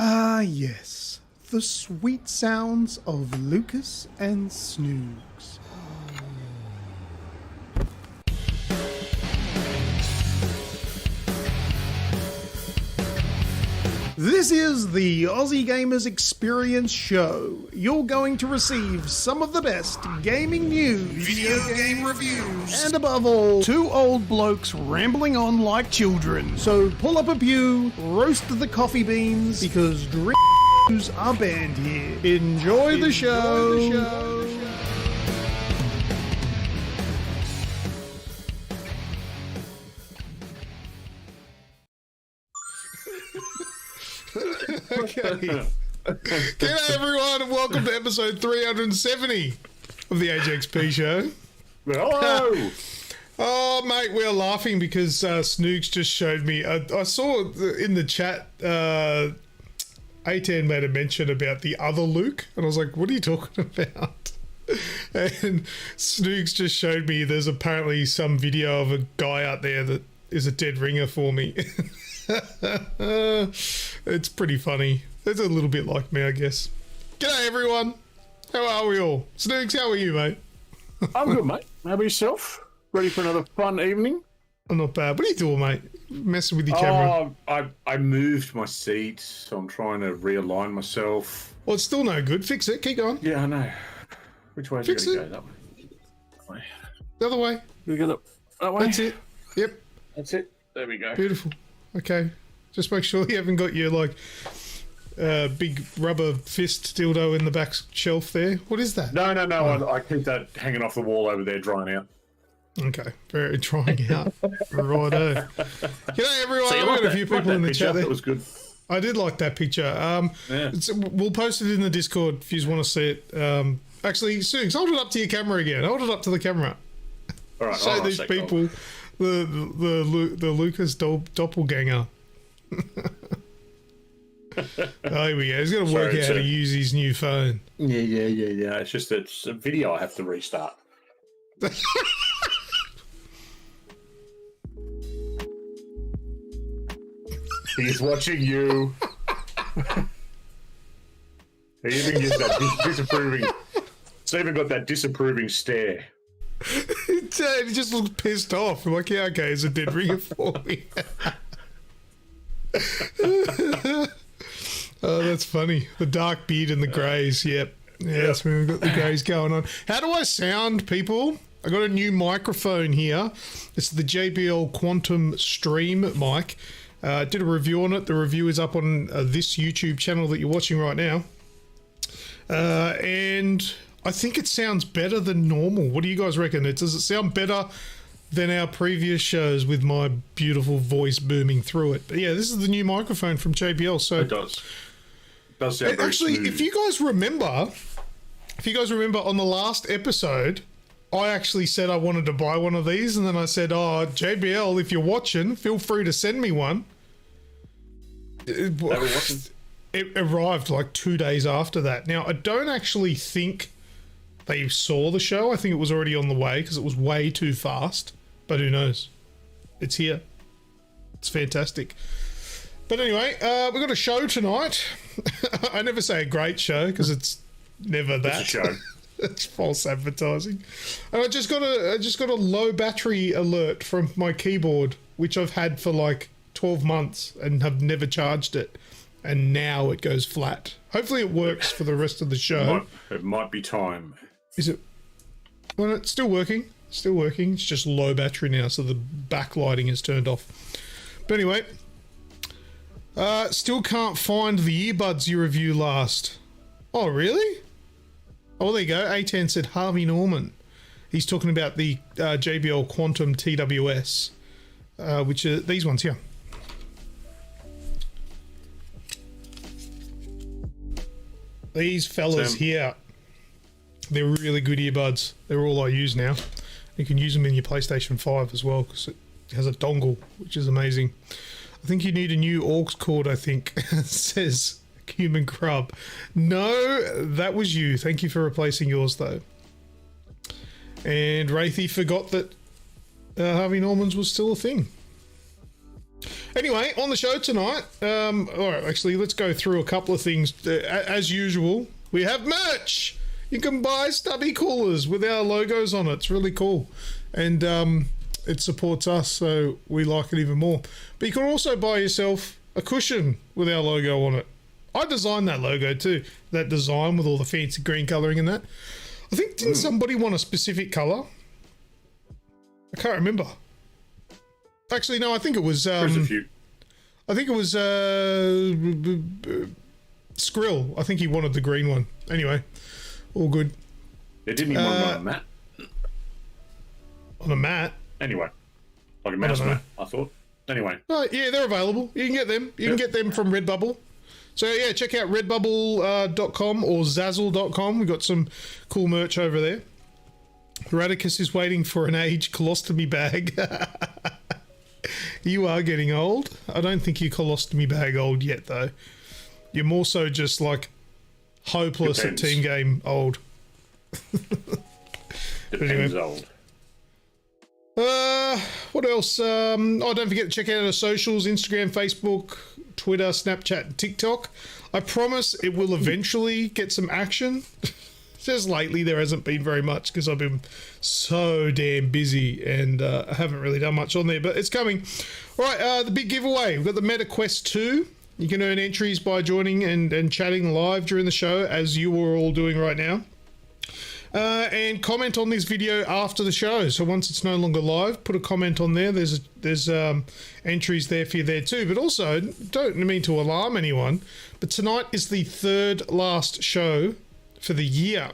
Ah yes, the sweet sounds of Lucas and Snoogs. This is the Aussie Gamers Experience Show. You're going to receive some of the best gaming news, video game reviews, and above all, two old blokes rambling on like children. So pull up a pew, roast the coffee beans, because drinks are banned here. Enjoy the show. Okay. G'day everyone and welcome to episode 370 of the AGExp show. Hello! Oh mate, we're laughing because Snoogs just showed me. I saw in the chat A10 made a mention about the other Luke and I was like, what are you talking about? And Snoogs just showed me there's apparently some video of a guy out there that is a dead ringer for me. It's pretty funny. It's a little bit like me, I guess. G'day everyone. How are we all? Snoogs, how are you, mate? I'm good, mate. How about yourself? Ready for another fun evening? I'm not bad. What are you doing, mate? Messing with your camera. I moved my seat, so I'm trying to realign myself. Well, it's still no good. Fix it. Keep going. Yeah, I know. Which way is it going to go? That way. The other way. We go that way. That's it. Yep. That's it. There we go. Beautiful. Okay. Just make sure you haven't got your, like, big rubber fist dildo in the back shelf there. What is that? No. Oh. I keep that hanging off the wall over there drying out. Okay. Very drying out. Righto. G'day, everyone. So I've got a few people in the chat there. That was good. I did like that picture. We'll post it in the Discord if you want to see it. Actually, Sugs, hold it up to your camera again. Hold it up to the cammer. All right. Show these people the Lucas doppelganger. Oh, here we go. He's got to work out how to use his new phone. Yeah. It's just it's a video I have to restart. He's watching you. He even gives that disapproving. It's even got that disapproving stare. He just looks pissed off. I'm like, yeah, okay, it's a dead ringer for me. Oh, that's funny. The dark beard and the greys. Yep. Yeah, that's when we've got the greys going on. How do I sound, people? I got a new microphone here. It's the JBL Quantum Stream mic. Did a review on it. The review is up on this YouTube channel that you're watching right now. And I think it sounds better than normal. What do you guys reckon? Does it sound better than our previous shows with my beautiful voice booming through it? But yeah, this is the new microphone from JBL. So it does. It does sound very actually, smooth. if you guys remember on the last episode, I actually said I wanted to buy one of these, and then I said, oh, JBL, if you're watching, feel free to send me one. It arrived like 2 days after that. Now, I don't actually think they saw the show. I think it was already on the way because it was way too fast. But who knows? It's here. It's fantastic. But anyway, we've got a show tonight. I never say a great show because it's never that. It's a show. It's false advertising. And I just got a low battery alert from my keyboard, which I've had for like 12 months and have never charged it. And now it goes flat. Hopefully it works for the rest of the show. It might be time. Is it? Well, it's still working. Still working. It's just low battery now, so the backlighting is turned off. But anyway, still can't find the earbuds you reviewed last. Oh, really? Oh, there you go. A10 said Harvey Norman. He's talking about the JBL Quantum TWS, which are these ones here. These fellas here, they're really good earbuds. They're all I use now. You can use them in your PlayStation 5 as well because it has a dongle, which is amazing. I think you need a new aux cord, I think, says Human Grub. No, that was you. Thank you for replacing yours, though. And Wraithy forgot that Harvey Norman's was still a thing. Anyway, on the show tonight, all right, actually, let's go through a couple of things. As usual, we have merch. You can buy stubby coolers with our logos on it. It's really cool. And it supports us, so we like it even more. But you can also buy yourself a cushion with our logo on it. I designed that logo too. That design with all the fancy green colouring and that. I think, didn't somebody want a specific colour? I can't remember. Actually, no, I think it was... There's a few. I think it was Skrill. I think he wanted the green one. Anyway, all good. They didn't even want it on a mat. On a mat? Anyway. Like a mouse mat, I thought. Anyway. Yeah, they're available. You can get them. You can get them from Redbubble. So, yeah, check out redbubble.com or zazzle.com. We've got some cool merch over there. Radicus is waiting for an age colostomy bag. You are getting old. I don't think you're colostomy bag old yet, though. You're more so just, like, hopeless at team game old. Depends old. What else? Don't forget to check out our socials, Instagram, Facebook, Twitter, Snapchat, and TikTok. I promise it will eventually get some action. Just lately there hasn't been very much because I've been so damn busy and I haven't really done much on there, but it's coming. All right, the big giveaway. We've got the Meta Quest 2. You can earn entries by joining and chatting live during the show, as you are all doing right now. And comment on this video after the show. So once it's no longer live, put a comment on there. There's entries there for you there too. But also, don't mean to alarm anyone, but tonight is the third last show for the year.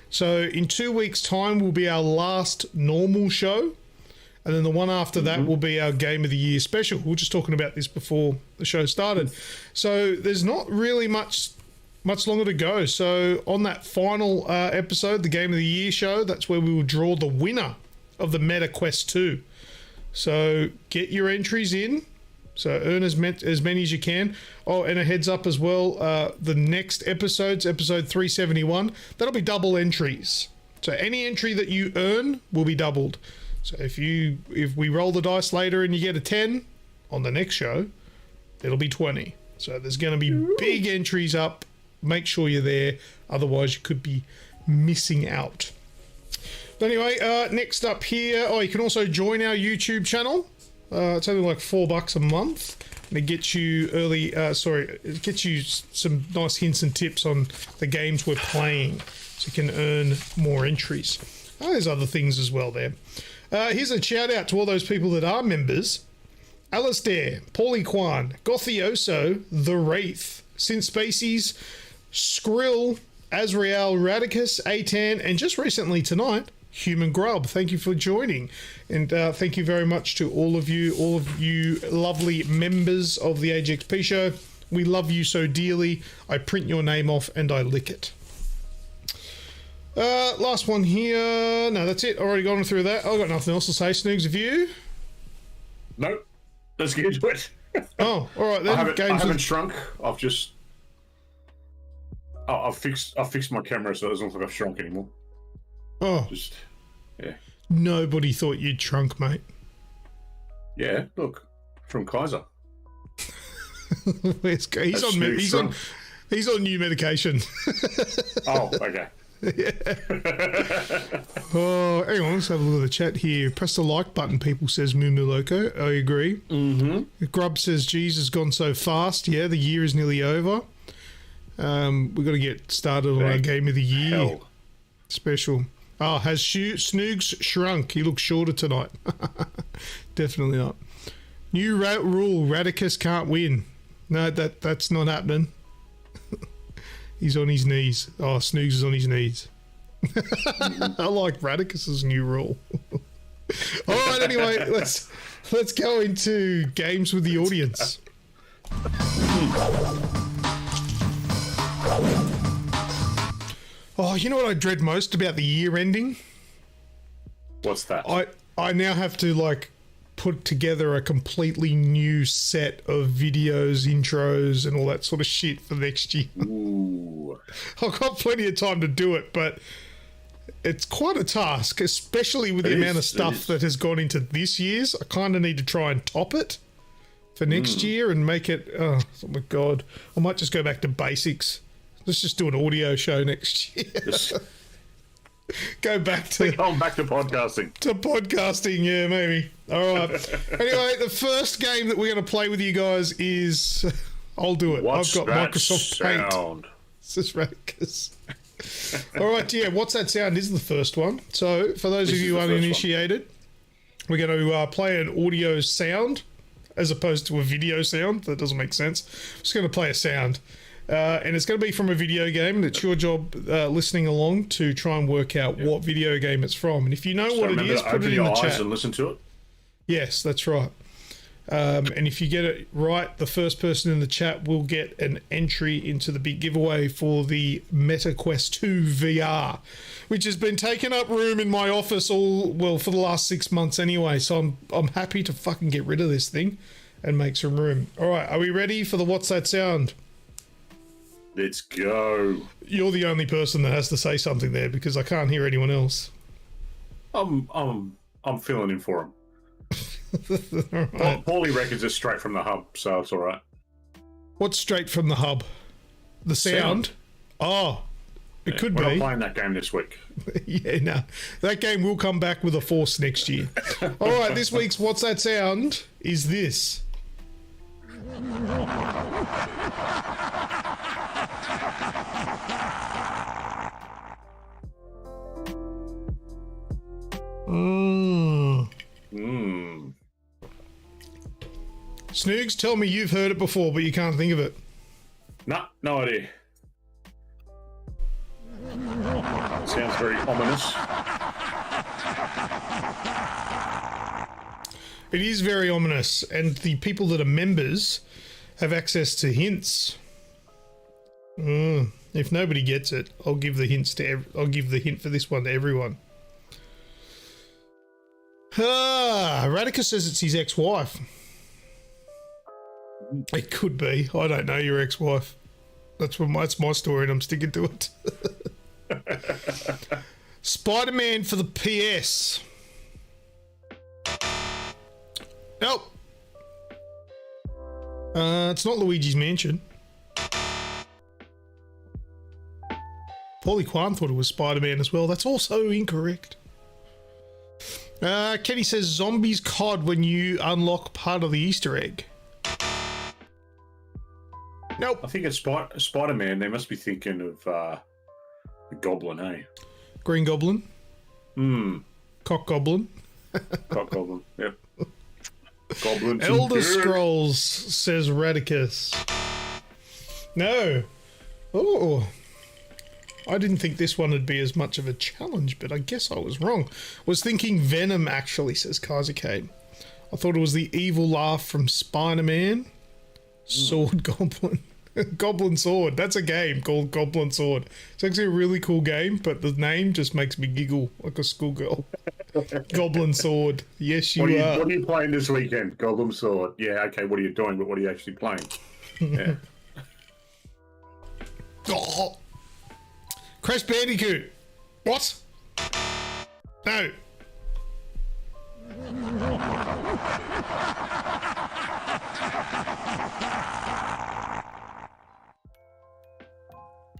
So in 2 weeks' time will be our last normal show. And then the one after that will be our Game of the Year special. We were just talking about this before the show started. So there's not really much longer to go. So on that final episode, the Game of the Year show, that's where we will draw the winner of the Meta Quest 2. So get your entries in. So earn as many as you can. Oh, and a heads up as well, the next episode's episode 371, that'll be double entries. So any entry that you earn will be doubled. So if we roll the dice later and you get a 10 on the next show, it'll be 20. So there's going to be big entries up. Make sure you're there, otherwise you could be missing out. But anyway, next up here, you can also join our YouTube channel. It's only like $4 a month. And it gets you it gets you some nice hints and tips on the games we're playing, so you can earn more entries. There's other things as well there. Here's a shout out to all those people that are members: Alistair, Paulie Kwan, Gothioso, The Wraith, Synth Spacies, Skrill, Azrael, Radicus, A10, and just recently tonight, Human Grub. Thank you for joining, and thank you very much to all of you lovely members of the AGExp show. We love you so dearly. I print your name off and I lick it. Last one here. No, that's it. Already gone through that. I've got nothing else to say. Snoogs, have you? Nope. Let's get into it. Oh, all right then. I haven't shrunk. I've just... I've fixed my camera so it doesn't look like I've shrunk anymore. Oh. Just, yeah. Nobody thought you'd shrunk, mate. Yeah, look. From Kaiser. He's on new medication. Oh, okay. Oh, hang on, let's have a look at the chat here. Press the like button, people, says Moo Loco. I agree. Grub says, geez, has gone so fast. Yeah, the year is nearly over. We've got to get started on our Game of the Year special. Oh, has Snoogs shrunk? He looks shorter tonight. Definitely not. New rule, Radicus can't win. No, that's not happening. He's on his knees. Oh, Snoogs is on his knees. I like Radicus's new rule. All right, anyway, let's go into games with the audience. Oh, you know what I dread most about the year ending? What's that? I now have to like put together a completely new set of videos, intros, and all that sort of shit for next year. Ooh. I've got plenty of time to do it, but it's quite a task, especially with the amount of stuff that has gone into this year's. I kind of need to try and top it for next year and make it. Oh my god! I might just go back to basics. Let's just do an audio show next year. Go back to podcasting. To podcasting, yeah, maybe. All right. Anyway, the first game that we're going to play with you guys is. I'll do it. What's I've got that Microsoft sound? Paint. This is Radicus. All right, yeah. What's that sound? Is the first one. So, for those of you uninitiated, we're going to play an audio sound as opposed to a video sound. That doesn't make sense. I'm just going to play a sound. And it's going to be from a video game, and it's your job listening along to try and work out what video game it's from. And if you know what it is, put it in the chat. And listen to it. Yes, that's right. And if you get it right, the first person in the chat will get an entry into the big giveaway for the Meta Quest 2 VR, which has been taking up room in my office for the last 6 months anyway. So I'm happy to fucking get rid of this thing and make some room. All right, are we ready for the What's That Sound? Let's go. You're the only person that has to say something there because I can't hear anyone else. I'm filling in for him. Right. Paulie records are straight from the hub, so it's all right. What's straight from the hub? The sound? Oh, it could be. We're not playing that game this week. Yeah, no. That game will come back with a force next year. All right, this week's What's That Sound is this. Snoogs, tell me you've heard it before, but you can't think of it. No idea. Sounds very ominous. It is very ominous, and the people that are members have access to hints. If nobody gets it, I'll give the hints to. I'll give the hint for this one to everyone. Radicus says it's his ex-wife. It could be. I don't know your ex-wife. That's my story, and I'm sticking to it. Spider-Man for the PS. Nope. It's not Luigi's Mansion. Paulie Kwan thought it was Spider-Man as well. That's also incorrect. Kenny says zombies COD when you unlock part of the Easter egg. Nope. I think it's Spider-Man. They must be thinking of the Goblin, hey? Green Goblin. Cock Goblin. Cock Goblin, yep. Goblin. Elder Scrolls, says Radicus. No. Oh. I didn't think this one would be as much of a challenge, but I guess I was wrong. Was thinking Venom, actually, says Kazakade. I thought it was the evil laugh from Spider-Man. Sword Goblin. Goblin Sword. That's a game called Goblin Sword. It's actually a really cool game, but the name just makes me giggle like a schoolgirl. Goblin Sword. Yes, you are. What are you playing this weekend? Goblin Sword. Yeah, okay, what are you doing, but what are you actually playing? Yeah. Oh. Crash Bandicoot. What? No.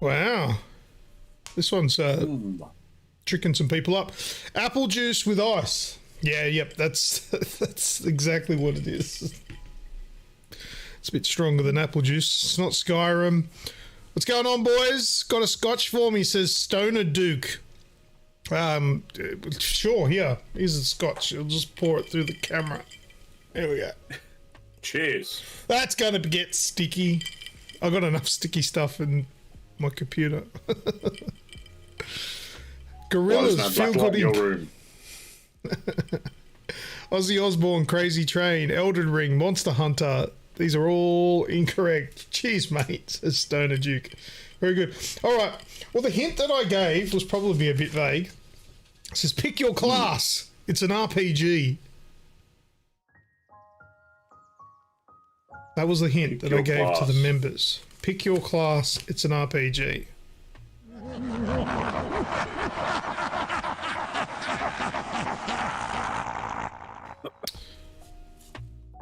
Wow. This one's tricking some people up. Apple juice with ice. Yeah, yep, that's exactly what it is. It's a bit stronger than apple juice. It's not Skyrim. What's going on, boys? Got a scotch for me, says Stoner Duke. Sure, here. Here's a scotch. I'll just pour it through the camera. There we go. Cheers. That's going to get sticky. I've got enough sticky stuff in my computer. Gorillas, no feel black light good in your room. Ozzy Osbourne, Crazy Train, Elden Ring, Monster Hunter. These are all incorrect. Cheers, mate, says Stoner Duke. Very good. All right. Well, the hint that I gave was probably a bit vague. It says, pick your class. It's an RPG. That was the hint that I gave to the members. Pick your class. It's an RPG.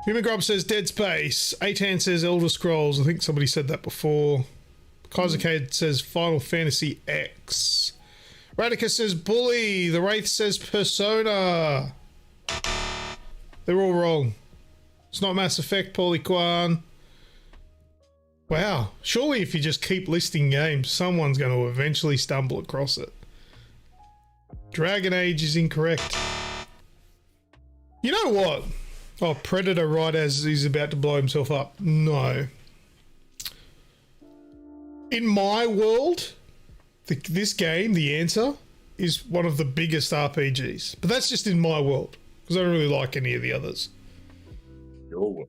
Human Grub says Dead Space. Atan says Elder Scrolls. I think somebody said that before. Kaisercade says Final Fantasy X. Radicus says Bully. The Wraith says Persona. They're all wrong. It's not Mass Effect, Paulie Kwan. Wow. Surely if you just keep listing games, someone's going to eventually stumble across it. Dragon Age is incorrect. You know what? Oh, Predator right as he's about to blow himself up. No. In my world, this game, the answer, is one of the biggest RPGs. But that's just in my world, because I don't really like any of the others. Your world.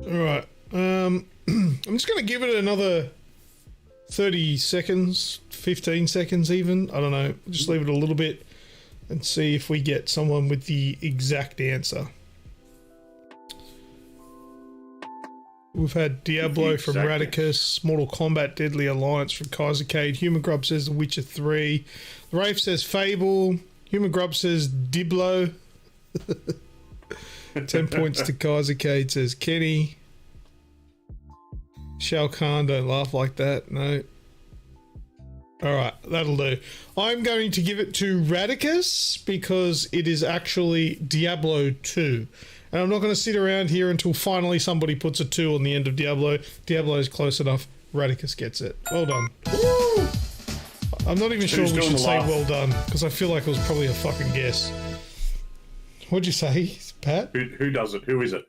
All right. I'm just going to give it another 30 seconds, 15 seconds even. I don't know. Just leave it a little bit and see if we get someone with the exact answer. We've had Diablo from Radicus, Mortal Kombat Deadly Alliance from Kaisercade, Human Grub says The Witcher 3, The Wraith says Fable, Human Grub says Diblo, 10 points to Kaisercade says Kenny, Shao Kahn, don't laugh like that, no. Alright, that'll do. I'm going to give it to Radicus because it is actually Diablo 2. And I'm not going to sit around here until finally somebody puts a 2 on the end of Diablo. Diablo is close enough. Radicus gets it. Well done. Woo! I'm not even sure we should say well done, because I feel like it was probably a fucking guess. What'd you say, Pat? Who does it? Who is it?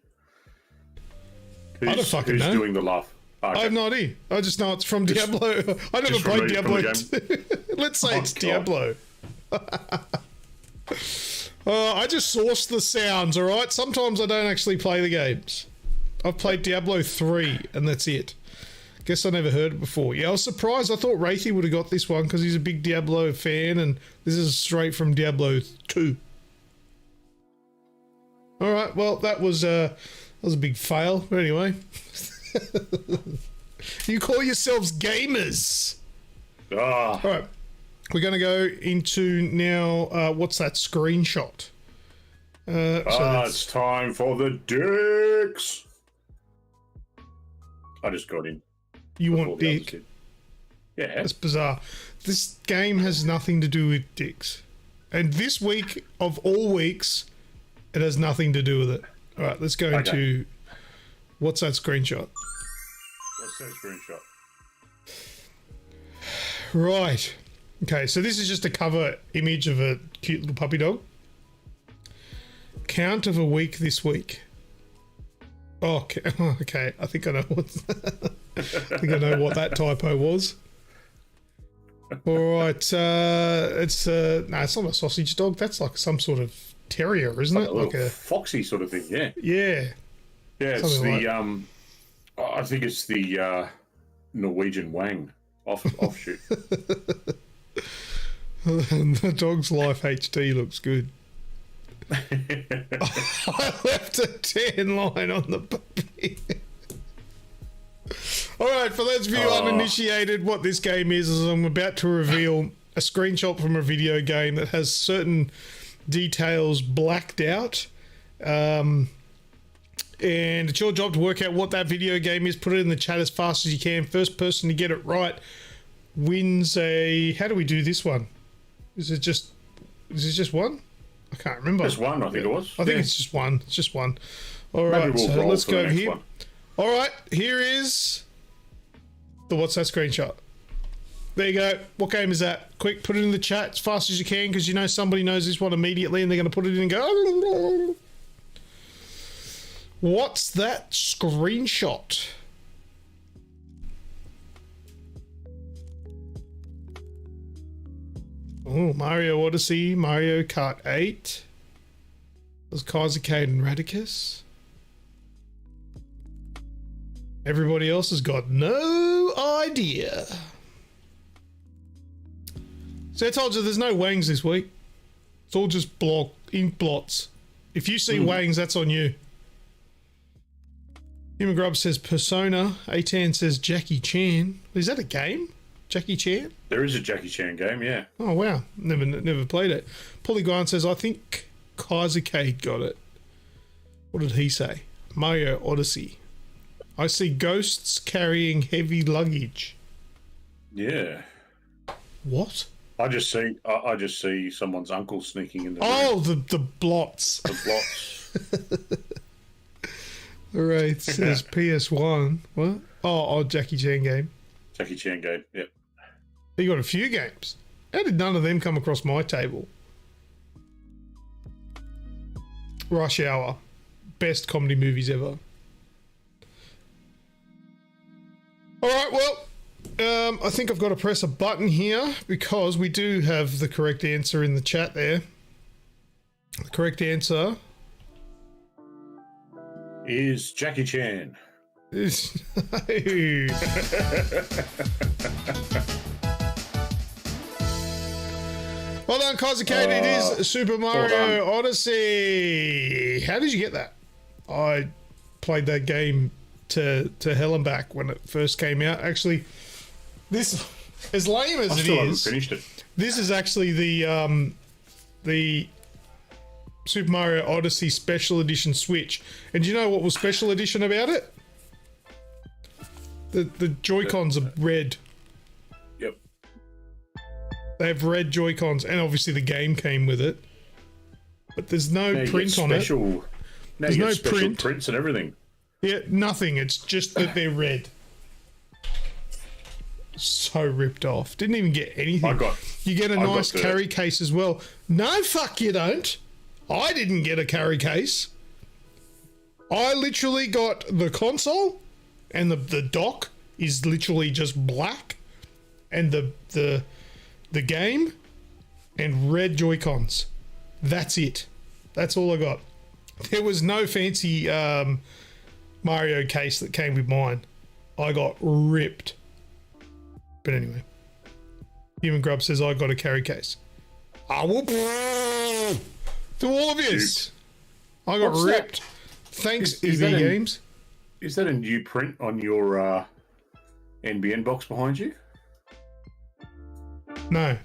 I don't fucking know. Who's doing the laugh? Okay. I have no idea. I just know it's from Diablo. I never played Diablo. Let's say it's Diablo. I just source the sounds, alright? Sometimes I don't actually play the games. I've played Diablo 3, and that's it. Guess I never heard it before. Yeah, I was surprised. I thought Wraithy would have got this one because he's a big Diablo fan, and this is straight from Diablo 2. Alright, well, that was a big fail. But anyway. You call yourselves gamers. Ah. Alright. We're going to go into now, what's that screenshot? It's time for the dicks. I just got in. You want dick? Yeah. That's bizarre. This game has nothing to do with dicks. And this week, of all weeks, it has nothing to do with it. All right, let's go into... What's that screenshot? What's that screenshot? Right. Okay, so this is just a cover image of a cute little puppy dog. Count of a week this week. Oh, okay. I think I know what. I think I know what that typo was. All right. It's no, it's not a sausage dog. That's like some sort of terrier, isn't it? Like a foxy sort of thing. Yeah. Yeah. Yeah. It's the I think it's the Norwegian Wang offshoot. The Dog's Life HD looks good. I left a 10 line on the puppy. Alright, for those of you uninitiated, what this game is I'm about to reveal a screenshot from a video game that has certain details blacked out. And it's your job to work out what that video game is. Put it in the chat as fast as you can. First person to get it right wins a... How do we do this one? Is it just one? I can't remember. Just one, I think it was. I think it's just one. It's just one. All right, so let's go over here. All right, here is the what's that screenshot. There you go. What game is that? Quick, put it in the chat as fast as you can because you know somebody knows this one immediately and they're going to put it in and go... What's that screenshot? Oh, Mario Odyssey, Mario Kart 8. There's Kaizercade and Radicus. Everybody else has got no idea. So I told you there's no Wangs this week. It's all just ink blots. If you see Wangs, that's on you. Human Grub says Persona. Atan says Jackie Chan. Is that a game? Jackie Chan? There is a Jackie Chan game, yeah. Oh, wow. Never played it. Polygon says, I think Kaizercade got it. What did he say? Mario Odyssey. I see ghosts carrying heavy luggage. Yeah. What? I just see someone's uncle sneaking in the room. The blots. The blots. All right, it says PS1. What? Oh, Jackie Chan game. Jackie Chan game, yep. He got a few games. How did none of them come across my table? Rush Hour. Best comedy movies ever. All right, well, I think I've got to press a button here because we do have the correct answer in the chat there. The correct answer is Jackie Chan. Well done, Kaizercade. It is Super Mario Odyssey. How did you get that? I played that game to hell and back when it first came out. Actually, this, as lame as it is, finished it. This is actually the Super Mario Odyssey Special Edition Switch. And do you know what was Special Edition about it? The Joy-Cons are red. Yep. They have red Joy-Cons, and obviously the game came with it. But there's no print on it. There's no print. Prints and everything. Yeah, nothing. It's just that they're red. So ripped off. Didn't even get anything. You get a nice carry case as well. No, fuck you don't. I didn't get a carry case. I literally got the console, and the dock is literally just black, and the game and red Joy-Cons. That's it. That's all I got. There was no fancy Mario case that came with mine. I got ripped. But anyway, Human Grub says I got a carry case. I will to all of you. I got ripped. Thanks, EV Games. Is that a new print on your NBN box behind you? No.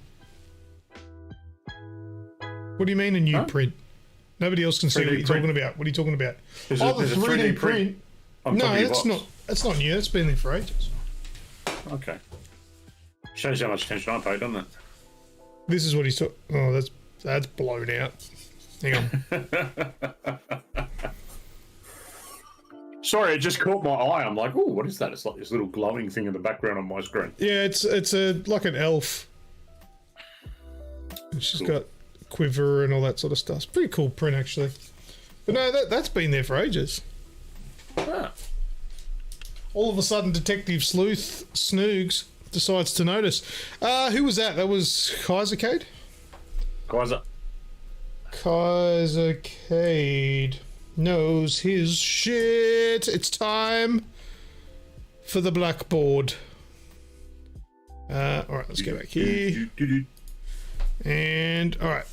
What do you mean a new print? Nobody else can see what you're talking about. What are you talking about? There's a 3D print. No, that's not new. That's been there for ages. Okay. Shows how much attention I paid, doesn't it? This is what he's talking. Oh, that's blown out. Hang on. Sorry, it just caught my eye. I'm like, oh, what is that? It's like this little glowing thing in the background on my screen. Yeah, it's like an elf. She's got a quiver and all that sort of stuff. It's pretty cool print, actually. But no, that's been there for ages. Ah. All of a sudden, Detective Sleuth Snoogs decides to notice. Who was that? That was Kaizercade? Kaizercade knows his shit. It's time for the Blackboard. Alright, let's go back here. And, alright.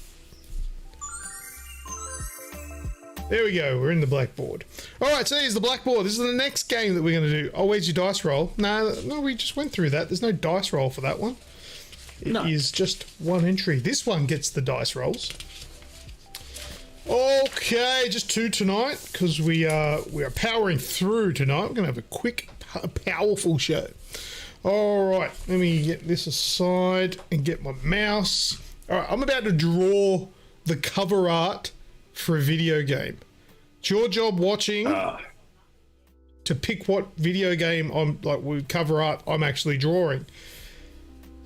There we go, we're in the Blackboard. Alright, so here's the Blackboard. This is the next game that we're going to do. Oh, where's your dice roll? No, we just went through that. There's no dice roll for that one. It is just one entry. This one gets the dice rolls. Okay, just two tonight, because we are powering through tonight. We're going to have a quick, powerful show. Alright, let me get this aside and get my mouse. Alright, I'm about to draw the cover art for a video game. It's your job watching to pick what video game with cover art I'm actually drawing.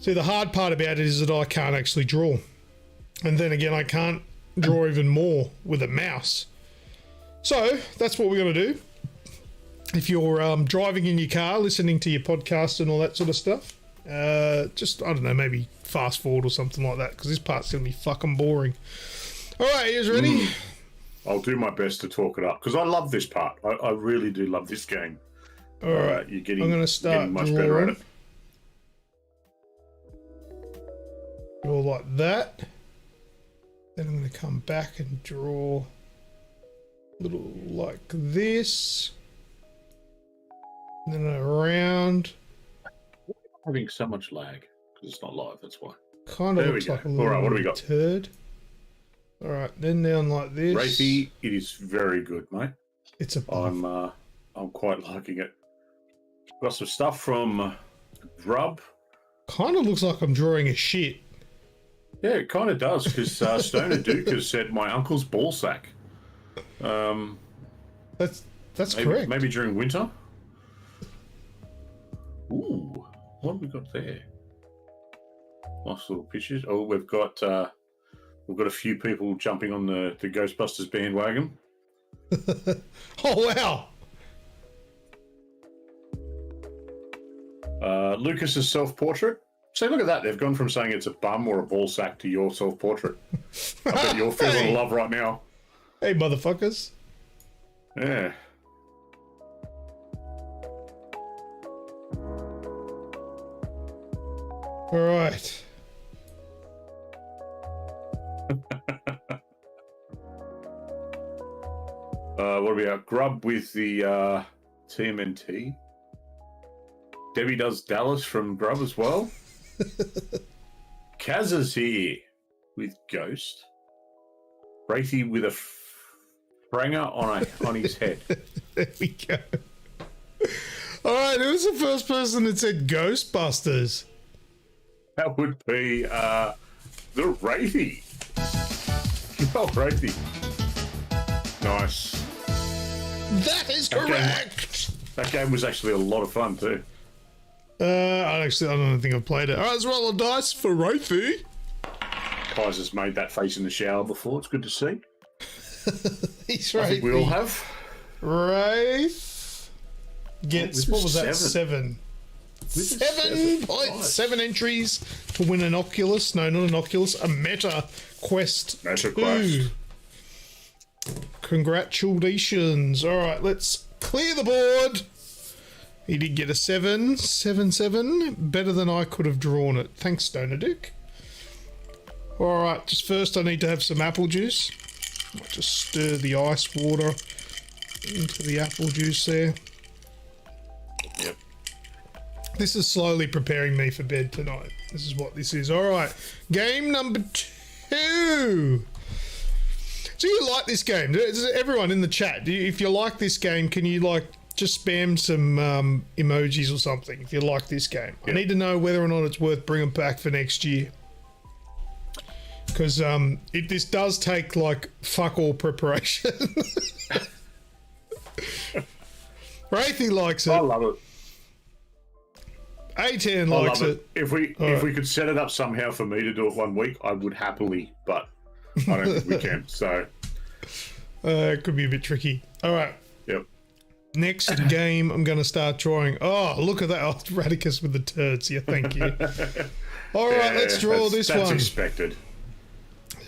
See, the hard part about it is that I can't actually draw. And then again, I can't draw even more with a mouse. So, that's what we're going to do. If you're driving in your car, listening to your podcast and all that sort of stuff, Just, I don't know, maybe fast forward or something like that, because this part's going to be fucking boring. All right, you guys ready? I'll do my best to talk it up, because I love this part. I really do love this game. All right, you're getting, I'm going to start much drawing. better at it. Draw like that. Then I'm going to come back and draw a little like this. And then around. Having so much lag because it's not live, that's why. Kind of looks like a little what do we got? turd. All right, then down like this. Wraithy, it is very good, mate. It's a. I'm quite liking it. Got some stuff from Grub. Kind of looks like I'm drawing a shit. Yeah, it kind of does, because Stoner Duke has said my uncle's ball sack. That's maybe, correct. Maybe during winter. Ooh, what have we got there? Nice little pictures. Oh, we've got a few people jumping on the Ghostbusters bandwagon. Oh wow! Lucas's self-portrait. See, look at that. They've gone from saying it's a bum or a ball sack to your self-portrait. I bet you're feeling love right now. Hey, motherfuckers. Yeah. All right. What are we at? Grub with the TMNT. Debbie does Dallas from Grub as well. Kaz is here with Ghost. Wraithy with a franger on his head. There we go. All right, who was the first person that said Ghostbusters? That would be the Wraithy. Oh, Wraithy. Nice. That is correct. That game was actually a lot of fun too. I don't think I've played it. All right, let's roll a dice for Wraithy. Kaiser's made that face in the shower before. It's good to see. He's right. I think we all have. Wraith gets, what was that? 7. 7.7 entries to win an Oculus. No, not an Oculus. A Meta Quest 2. Congratulations. All right, let's clear the board. He did get a 7. 7. Better than I could have drawn it. Thanks, Stoner Duke. All right, just first I need to have some apple juice. I'll just stir the ice water into the apple juice there. Yep. This is slowly preparing me for bed tonight. This is what this is. All right, game number 2. Do you like this game? Everyone in the chat, if you like this game, can you just spam some emojis or something if you like this game? Yep. I need to know whether or not it's worth bringing back for next year. Because this does take fuck all preparation. Wraithy likes it. I love it. A10 likes it. If we could set it up somehow for me to do it one week, I would happily, but I don't think we can. So it could be a bit tricky. All right. Yep. Next game, I'm going to start drawing. Oh, look at that. Oh, Radicus with the turds. Yeah, thank you. All right, let's draw this one. That's expected.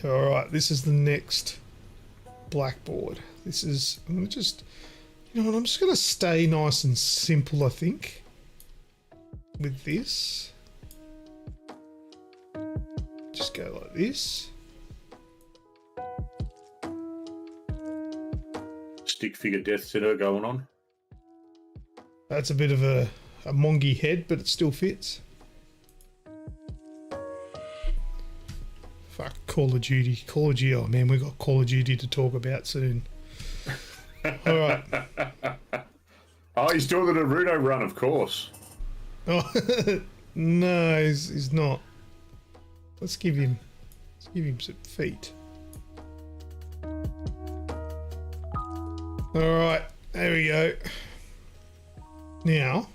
All right, this is the next Blackboard. This is, I'm going to just, you know what, I'm just going to stay nice and simple, I think, with this. Just go like this. Stick figure death sitter going on. That's a bit of a mongy head, but it still fits. Fuck, Call of Duty. Call of Duty. Oh man, we got Call of Duty to talk about soon. All right. Oh, he's doing the Naruto run, of course. Oh, no, he's not. Let's give him some feet. All right, there we go. Now,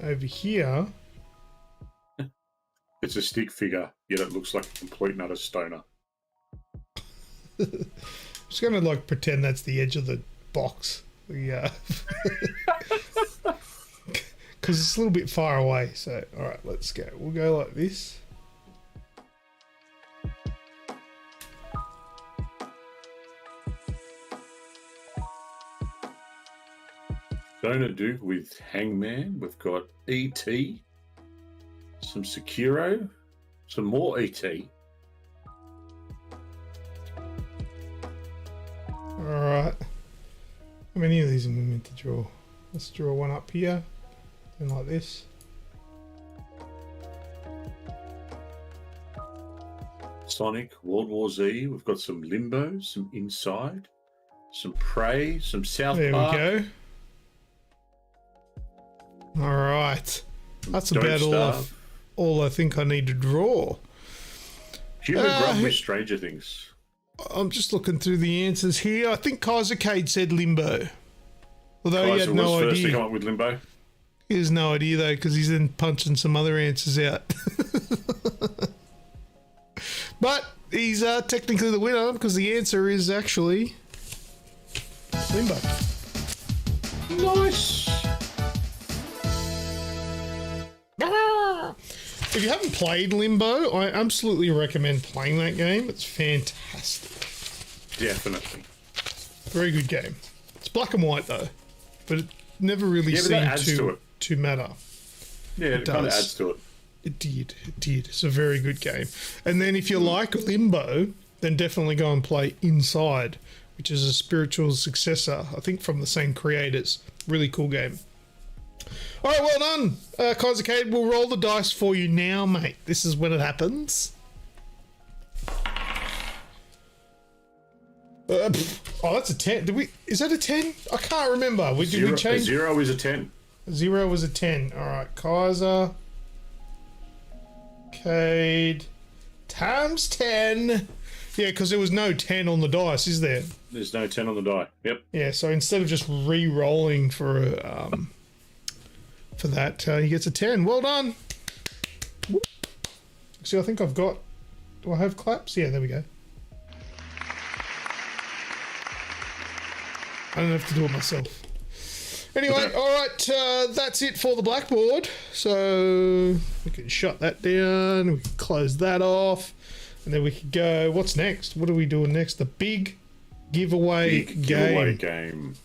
over here. It's a stick figure, yet it looks like a complete and utter stoner. I'm just going to pretend that's the edge of the box. because it's a little bit far away. So, all right, let's go. We'll go like this. Donut Duke with Hangman. We've got E.T., some Sekiro, some more E.T. Alright. How many of these are we meant to draw? Let's draw one up here. And like this. Sonic, World War Z. We've got some Limbo, some Inside, some Prey, some South Park. There we go. Alright. That's Don't about all I think I need to draw. Human Grub with Stranger Things. I'm just looking through the answers here. I think Kaisercade said Limbo. Although Kaiser he had no was first to idea. come up with Limbo. He has no idea though, because he's then punching some other answers out. But he's technically the winner because the answer is actually Limbo. Nice. If you haven't played Limbo, I absolutely recommend playing that game. It's fantastic. Definitely. Very good game. It's black and white though, but it never really seemed to matter. Yeah, it kind of adds to it. It did. It did. It's a very good game. And then if you like Limbo, then definitely go and play Inside, which is a spiritual successor, I think from the same creators. Really cool game. All right, well done, Kaisercade. We'll roll the dice for you now, mate. This is when it happens. Oh, that's a 10. Is that a 10? I can't remember. Did we change? 0 is a 10. 0 was a 10. All right, Kaiser. Cade. Times 10. Yeah, because there was no 10 on the dice, is there? There's no 10 on the die. Yep. Yeah, so instead of just re-rolling for that, he gets a 10. Well done. See, I think I've got... Do I have claps? Yeah, there we go. I don't have to do it myself. Anyway, all right, that's it for the Blackboard. So we can shut that down. We can close that off. And then we can go... What's next? What are we doing next? The big giveaway game.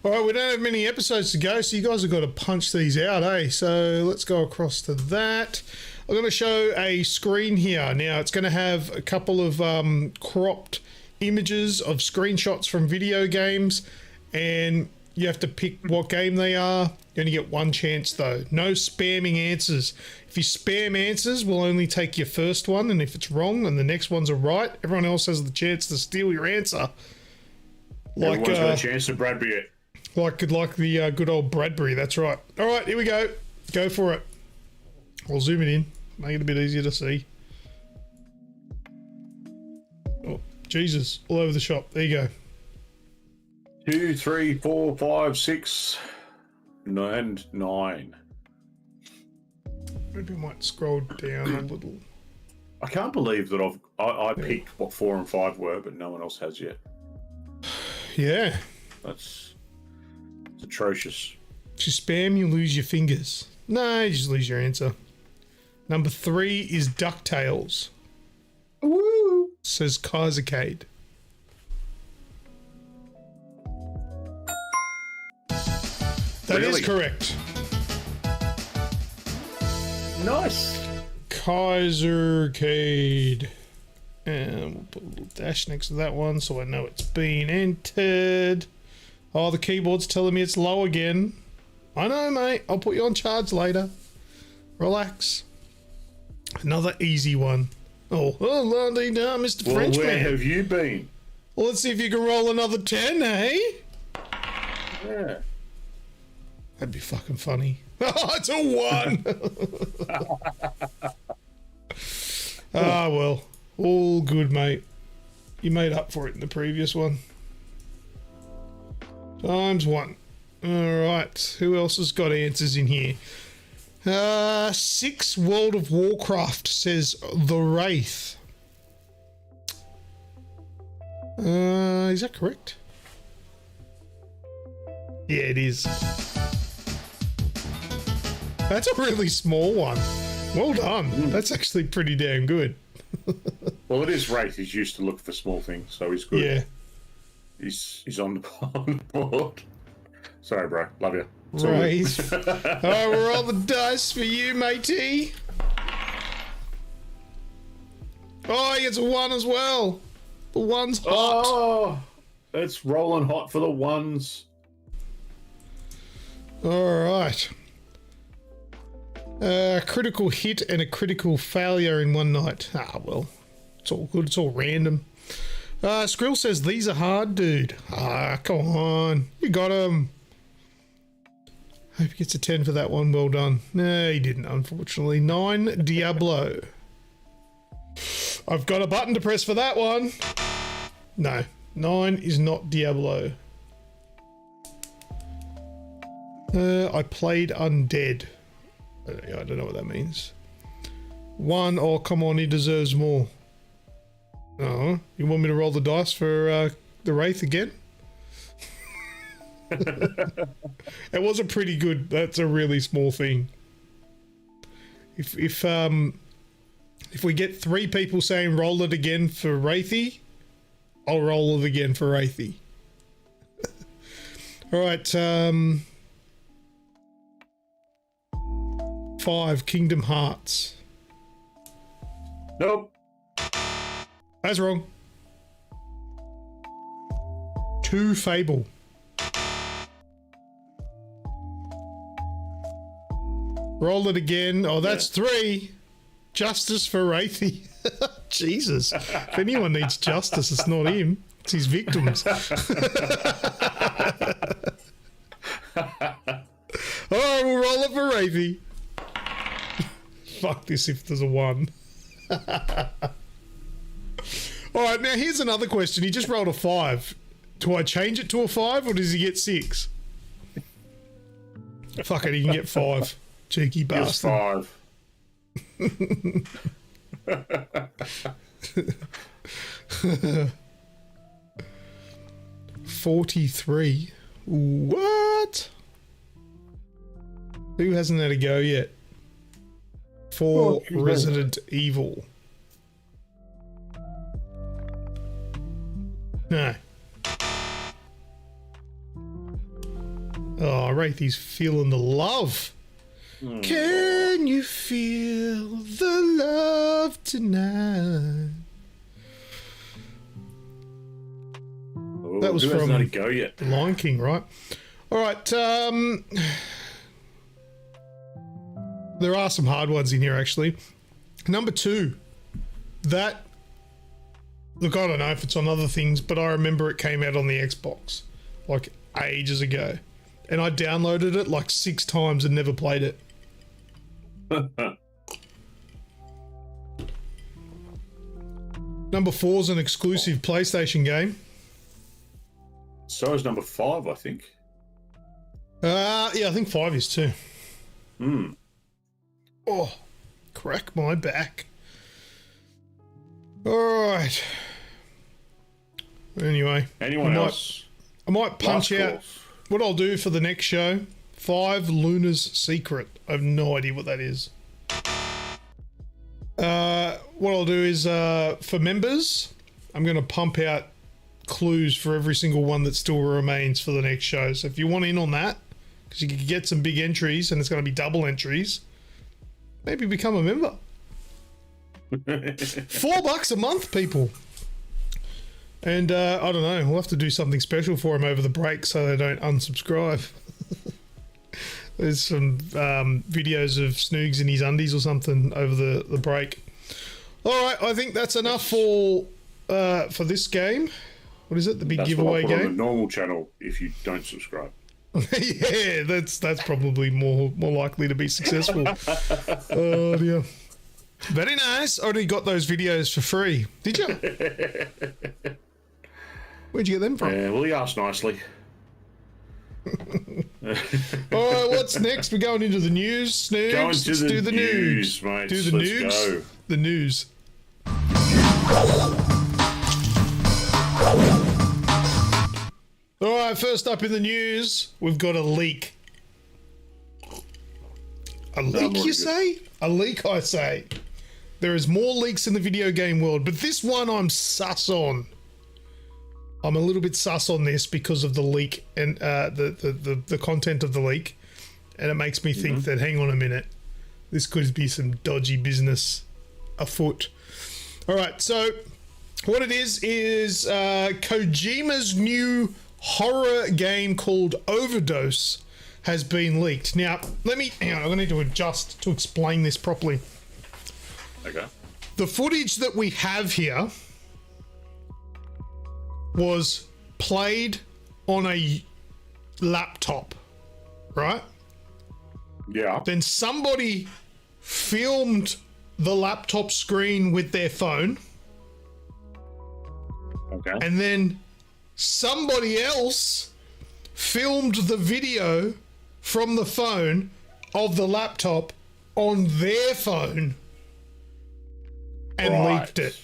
All right, we don't have many episodes to go, so you guys have got to punch these out, eh? So let's go across to that. I'm going to show a screen here. Now, it's going to have a couple of cropped images of screenshots from video games, and you have to pick what game they are. You only get one chance, though. No spamming answers. If you spam answers, we'll only take your first one, and if it's wrong and the next ones are right, everyone else has the chance to steal your answer. Everyone's got a chance to Bradbury it. Like the good old Bradbury, that's right. All right, here we go. Go for it. I'll zoom it in, make it a bit easier to see. Oh, Jesus, all over the shop. There you go. 2, 3, 4, 5, 6, and 9. Maybe I might scroll down a little. I can't believe that I picked what 4 and 5 were, but no one else has yet. Yeah. It's atrocious. If you spam, you lose your fingers. No, you just lose your answer. Number 3 is DuckTales. Woo! Says Kaisercade. That is correct. Nice. Kaisercade. And we'll put a little dash next to that one so I know it's been entered. Oh, the keyboard's telling me it's low again. I know, mate. I'll put you on charge later. Relax. Another easy one. Oh, la-dee-da, Mr. Frenchman. Where have you been? Well, let's see if you can roll another 10, hey? Yeah. That'd be fucking funny. Oh, it's a 1. Ah, well. All good, mate. You made up for it in the previous one. Times 1. Alright. Who else has got answers in here? 6 World of Warcraft says The Wraith. Is that correct? Yeah, it is. That's a really small one. Well done. That's actually pretty damn good. Well, it is Wraith. He's used to look for small things, so he's good. Yeah. He's on the board. Sorry, bro. Love you. Wraith. Alright, we'll roll the dice for you, matey. Oh, he gets a 1 as well. The 1's hot. Oh, it's rolling hot for the 1s. Alright. Critical hit and a critical failure in one night. Ah, well. It's all good. It's all random. Skrill says, these are hard, dude. Ah, come on. You got him. Hope he gets a 10 for that one. Well done. No, he didn't, unfortunately. 9, Diablo. I've got a button to press for that one. No, 9 is not Diablo. I played Undead. I don't know what that means. 1, oh, come on, he deserves more. Oh, you want me to roll the dice for the Wraith again? It was a pretty good. That's a really small thing. If we get 3 people saying roll it again for Wraithy, I'll roll it again for Wraithy. All right. 5 Kingdom Hearts. Nope. That's wrong. 2 Fable. Roll it again. Oh, that's 3. Justice for Wraithy. Jesus. If anyone needs justice, it's not him. It's his victims. Alright, we'll roll it for Wraithy. Fuck this if there's a 1. Alright, now here's another question. He just rolled a 5. Do I change it to a 5 or does he get 6? Fuck it, he can get 5. Cheeky bastard. 5. 43. What? Who hasn't had a go yet? For Resident Evil. No. Oh, Wraithy's feeling the love. Can you feel the love tonight? Oh, that was who from hasn't had a go yet? Lion King, right? All right. There are some hard ones in here, actually. Number 2. That... Look, I don't know if it's on other things, but I remember it came out on the Xbox, like, ages ago. And I downloaded it like 6 times and never played it. Number 4 is an exclusive PlayStation game. So is number 5, I think. Yeah, I think 5 is too. Oh, crack my back. All right. Anyway. Anyone else? I might punch Last out calls. what I'll do for the next show. 5 Luna's Secret. I have no idea what that is. What I'll do is, for members, I'm going to pump out clues for every single one that still remains for the next show. So if you want in on that, because you can get some big entries and it's going to be double entries, maybe become a member. $4 a month, people. And I don't know, we'll have to do something special for them over the break so they don't unsubscribe. There's some videos of Snoogs in his undies or something over the break. Alright, I think that's enough for this game. What is it? The big giveaway what I'll put game? on the normal channel if you don't subscribe. Yeah, that's probably more likely to be successful. Oh dear. Very nice. Already got those videos for free. Did you? Where'd you get them from? Yeah, well, he asked nicely. Alright, what's next? We're going into the news. Snoogs. Going to Let's the do the news, news. mate. Do the Let's news. go. The news. Alright, first up in the news, we've got a leak. A leak, you say? A leak, I say. There is more leaks in the video game world, but this one I'm sus on. I'm a little bit sus on this because of the leak and the content of the leak, and it makes me think that, hang on a minute, this could be some dodgy business afoot. All right, so what it is Kojima's new horror game called Overdose has been leaked. Now, hang on, I'm going to need to adjust to explain this properly. Okay. The footage that we have here was played on a laptop, right? Yeah. Then somebody filmed the laptop screen with their phone. Okay. And then somebody else filmed the video from the phone of the laptop on their phone and leaked it.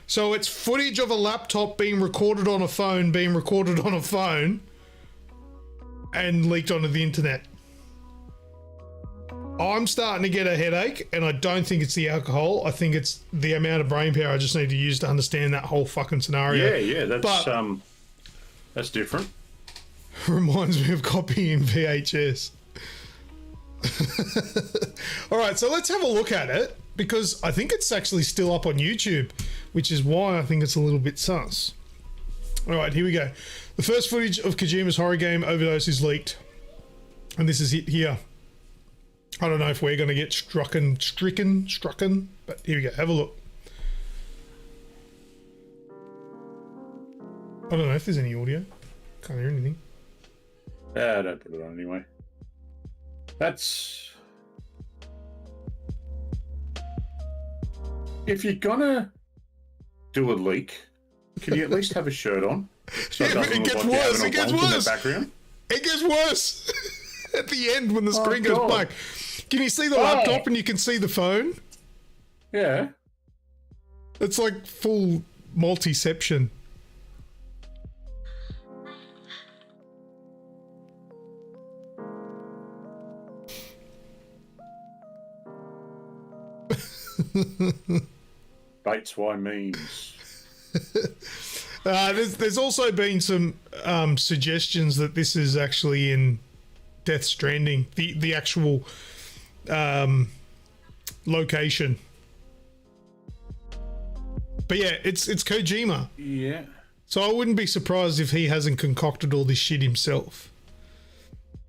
So it's footage of a laptop being recorded on a phone, and leaked onto the internet. I'm starting to get a headache, and I don't think it's the alcohol. I think it's the amount of brain power I just need to use to understand that whole fucking scenario. Yeah, that's different. Reminds me of copying VHS. All right, so let's have a look at it, because I think it's actually still up on YouTube, which is why I think it's a little bit sus. All right, here we go. The first footage of Kojima's horror game Overdose is leaked, and this is it here. I don't know if we're going to get stricken, but here we go. Have a look. I don't know if there's any audio. Can't hear anything. Yeah, don't put it on anyway. That's... If you're gonna do a leak, can you at least have a shirt on? So it gets worse. It gets worse. Background? It gets worse. At the end, when the screen goes black. Can you see the laptop and you can see the phone? Yeah. It's like full multiception. Bates why memes. There's also been some suggestions that this is actually in Death Stranding, the actual location. But yeah, it's Kojima. Yeah. So I wouldn't be surprised if he hasn't concocted all this shit himself.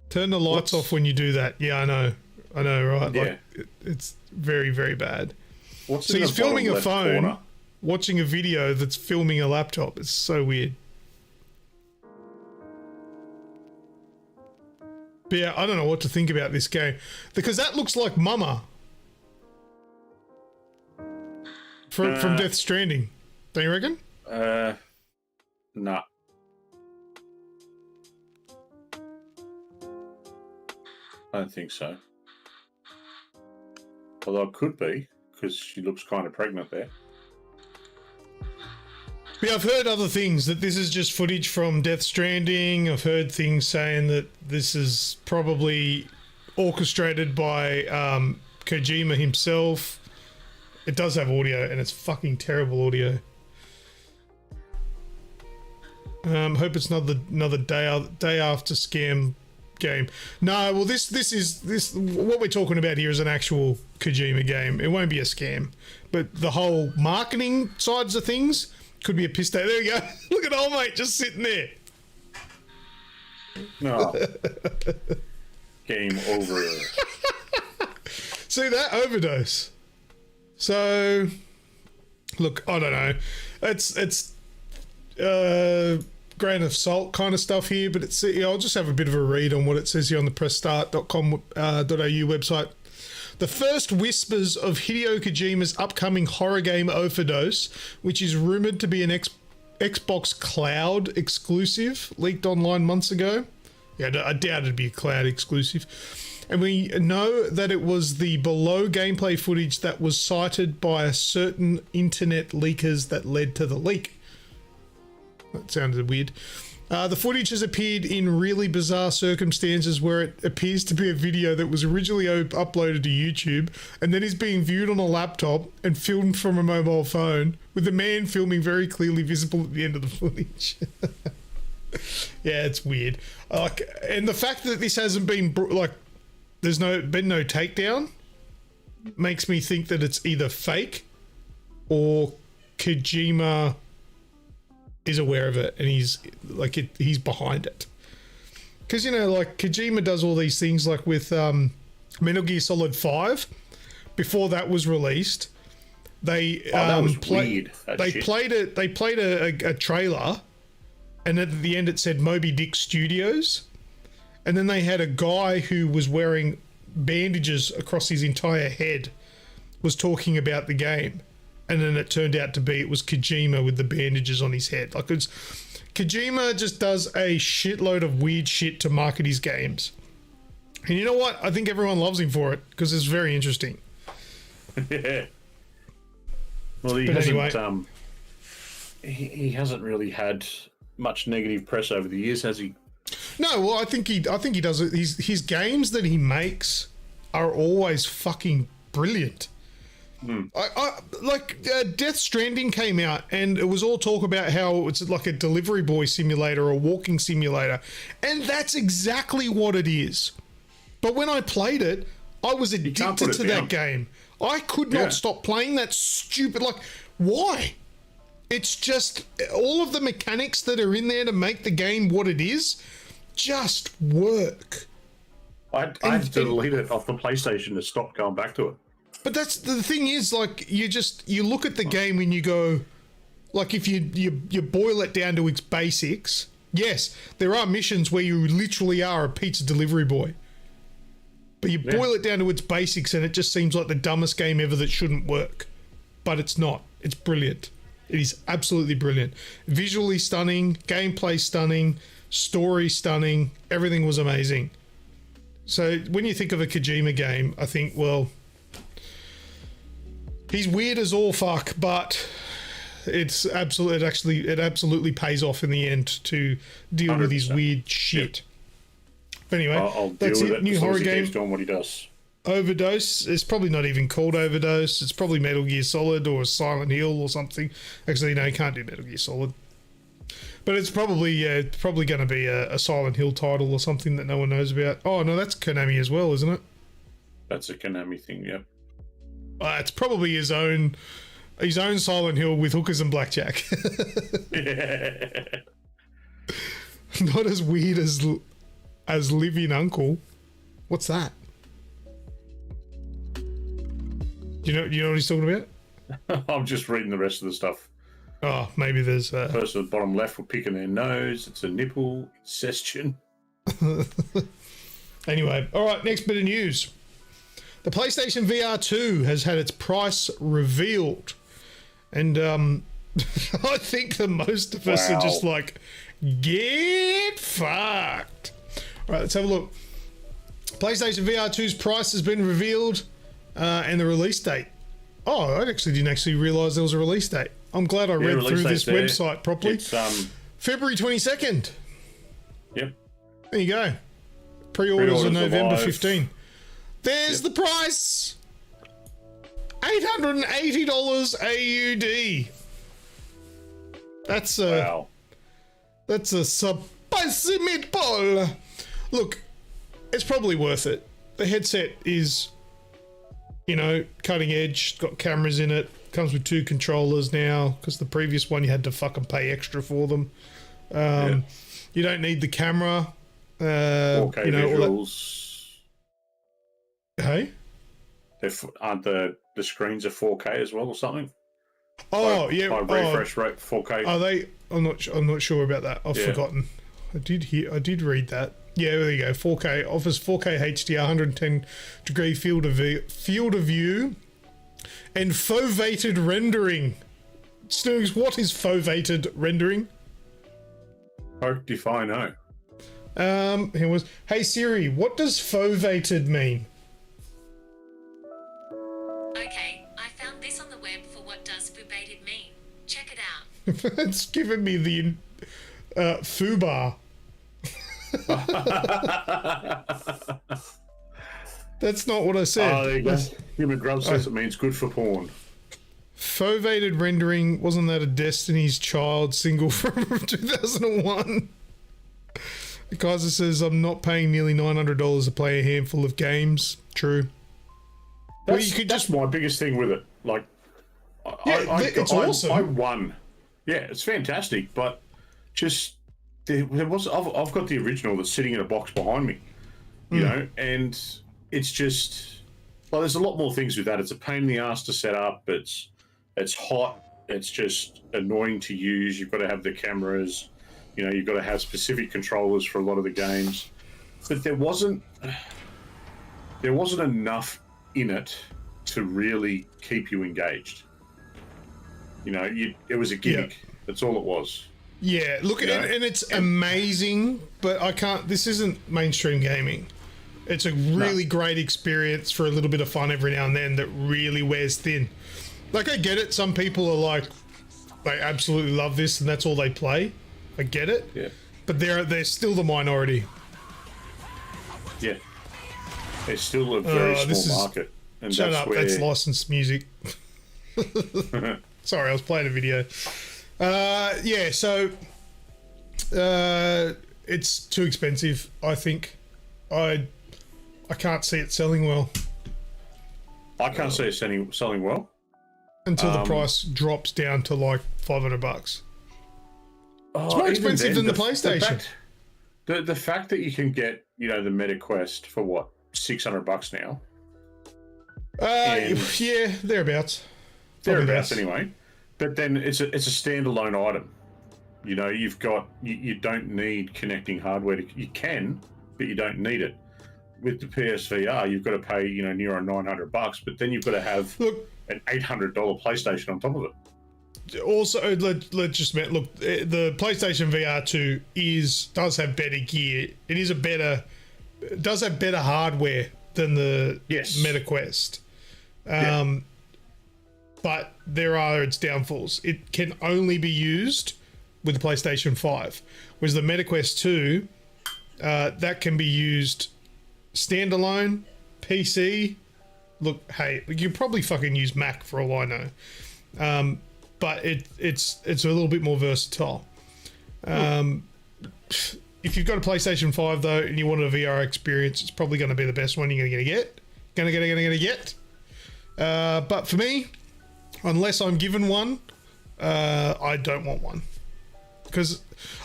Turn the lights off when you do that. Yeah, I know, right? Yeah. Like, it's very, very bad. What's So he's filming a phone, corner? watching a video that's filming a laptop. It's so weird. But yeah, I don't know what to think about this game, because that looks like Mama from Death Stranding. Don't you reckon? Nah. I don't think so. Although it could be, because she looks kind of pregnant there. Yeah, I've heard other things, that this is just footage from Death Stranding. I've heard things saying that this is probably orchestrated by Kojima himself. It does have audio, and it's fucking terrible audio. Hope it's not another day after scam game. No, well, this what we're talking about here is an actual Kojima game. It won't be a scam, but the whole marketing sides of things could be a piss day. There we go. Look at old mate just sitting there. No. Game over. See that? Overdose. So, look, I don't know. It's grain of salt kind of stuff here, but it's, I'll just have a bit of a read on what it says here on the pressstart.com.au website. The first whispers of Hideo Kojima's upcoming horror game Overdose, which is rumored to be an Xbox Cloud exclusive, leaked online months ago. Yeah, I doubt it'd be a cloud exclusive. And we know that it was the below gameplay footage that was cited by certain internet leakers that led to the leak. That sounded weird. The footage has appeared in really bizarre circumstances where it appears to be a video that was originally uploaded to YouTube and then is being viewed on a laptop and filmed from a mobile phone, with the man filming very clearly visible at the end of the footage. Yeah, it's weird. And the fact that this hasn't been there's been no takedown makes me think that it's either fake or Kojima is aware of it and he's behind it. Because, Kojima does all these things, like with Metal Gear Solid 5. Before that was released, they that was weird. They played a trailer, and at the end it said Moby Dick Studios, and then they had a guy who was wearing bandages across his entire head was talking about the game. And then it turned out to be it was Kojima with the bandages on his head. Kojima just does a shitload of weird shit to market his games. And you know what? I think everyone loves him for it because it's very interesting. Yeah. Well, he hasn't really had much negative press over the years, has he? No, well, I think he does it. His games that he makes are always fucking brilliant. Death Stranding came out and it was all talk about how it's like a delivery boy simulator or a walking simulator, and that's exactly what it is. But when I played it, I was addicted to that game. I could not stop playing that stupid, why? It's just all of the mechanics that are in there to make the game what it is just work. I had to delete it off the PlayStation to stop going back to it. But that's the thing is, you look at the game and you go, if you boil it down to its basics, yes, there are missions where you literally are a pizza delivery boy. But you boil it down to its basics and it just seems like the dumbest game ever that shouldn't work. But it's not. It's brilliant. It is absolutely brilliant. Visually stunning, gameplay stunning, story stunning, everything was amazing. So when you think of a Kojima game, I think, well, he's weird as all fuck, but it absolutely pays off in the end to deal 100%. With his weird shit. Yep. But anyway, I'll that's deal with it. New horror game. Doing what he does. Overdose. It's probably not even called Overdose. It's probably Metal Gear Solid or Silent Hill or something. Actually, no, you can't do Metal Gear Solid. But it's probably going to be a Silent Hill title or something that no one knows about. Oh no, that's Konami as well, isn't it? That's a Konami thing, yep. It's probably his own Silent Hill with hookers and blackjack. Not as weird as Living Uncle. What's that? Do you know what he's talking about? I'm just reading the rest of the stuff. Oh, maybe there's person at the bottom left will picking their nose. It's a nipple. Incestion. Anyway, all right, next bit of news. The PlayStation VR 2 has had its price revealed. And I think that most of us are just like, get fucked. All right, let's have a look. PlayStation VR 2's price has been revealed and the release date. Oh, I actually didn't realise there was a release date. I'm glad I read through this website properly. It's February 22nd. Yep. There you go. Pre-orders are November 15. There's the price. $880 AUD. That's a spicy meatball. Look, it's probably worth it. The headset is, cutting edge. Got cameras in it. Comes with 2 controllers now, because the previous one you had to fucking pay extra for them. You don't need the camera. 4K visuals. Hey? Aren't the screens are 4K as well or something? Oh, yeah. High refresh rate 4K. Are they? I'm not sure about that. I've forgotten. I did read that. Yeah, there you go. 4K offers 4K HDR, 110 degree field of view, and foveated rendering. Snoogs, what is foveated rendering? Hope if I know. Here was. Hey Siri, what does foveated mean? Okay, I found this on the web for what does foveated mean. Check it out. It's given me Fubar. That's not what I said. Oh, there you go. Human Grub says it means good for porn. Foveated rendering, wasn't that a Destiny's Child single from 2001? Kaiser says, I'm not paying nearly $900 to play a handful of games. True. That's my biggest thing with it. Like, it's awesome. I won. Yeah, it's fantastic, but just there was. I've got the original that's sitting in a box behind me, you know, and it's just well, there's a lot more things with that. It's a pain in the ass to set up. It's hot. It's just annoying to use. You've got to have the cameras. You know, you've got to have specific controllers for a lot of the games. But there wasn't enough in it to really keep you engaged. You know, it was a gimmick. Yeah. That's all it was. Yeah, look, and it's amazing, but I can't. This isn't mainstream gaming. It's a really great experience for a little bit of fun every now and then that really wears thin. Like, I get it. Some people are like, they absolutely love this and that's all they play. I get it. Yeah. But they're still the minority. Yeah. It's still a very small market. And shut up, that's licensed music. Sorry, I was playing a video. Yeah, so it's too expensive, I think. I can't see it selling well. I can't see it selling well. Until the price drops down to like $500. It's more expensive than the PlayStation. The fact that you can get, you know, the Meta Quest for what, $600 now? Yeah, thereabouts. Thereabouts anyway. But then it's a standalone item. You know, you don't need connecting hardware. You can, but you don't need it. With the PSVR, you've got to pay, you know, near on $900, but then you've got to have an $800 PlayStation on top of it. Also, let's just admit, look, the PlayStation VR 2 does have better gear. It does have better hardware than the Meta Quest. But there are its downfalls. It can only be used with the PlayStation 5, whereas the Meta Quest 2, that can be used standalone, PC. Look, hey, you probably fucking use Mac for all I know. But it's a little bit more versatile. If you've got a PlayStation 5 though and you want a VR experience, it's probably going to be the best one you're going to get. But for me, unless I'm given one, I don't want one, because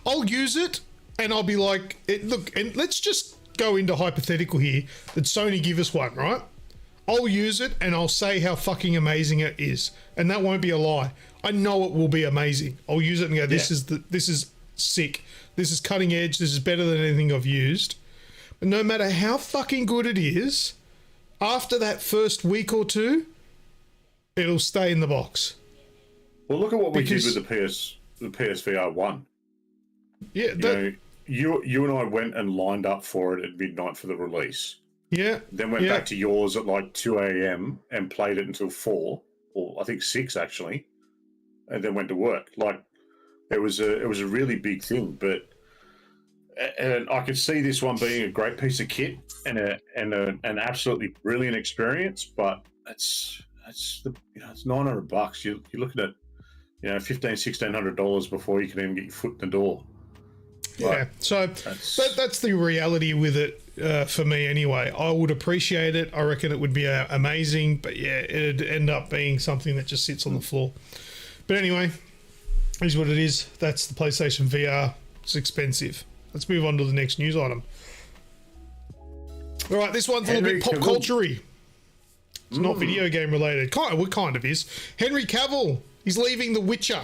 I'll use it and I'll be like, look, and let's just go into hypothetical here that Sony give us one, right? I'll use it and I'll say how fucking amazing it is, and that won't be a lie. I know it will be amazing. I'll use it and go, this is sick. This is cutting edge. This is better than anything I've used. But no matter how fucking good it is, after that first week or two, it'll stay in the box. Well, look at what we did with the PSVR 1. Yeah, you and I went and lined up for it at midnight for the release. Yeah. Then went back to yours at like 2 a.m. and played it until 4, or I think 6 actually, and then went to work. Like, it was a really big thing, and I could see this one being a great piece of kit and an absolutely brilliant experience. But it's $900. You're looking at $1,500-$1,600 before you can even get your foot in the door. Yeah, so that's the reality with it for me anyway. I would appreciate it. I reckon it would be amazing, but yeah, it'd end up being something that just sits on the floor. But anyway, here's what it is. That's the PlayStation VR. It's expensive. Let's move on to the next news item. All right, this one's a little bit pop culture-y. It's not video game related. It kind of is. Henry Cavill, he's leaving The Witcher.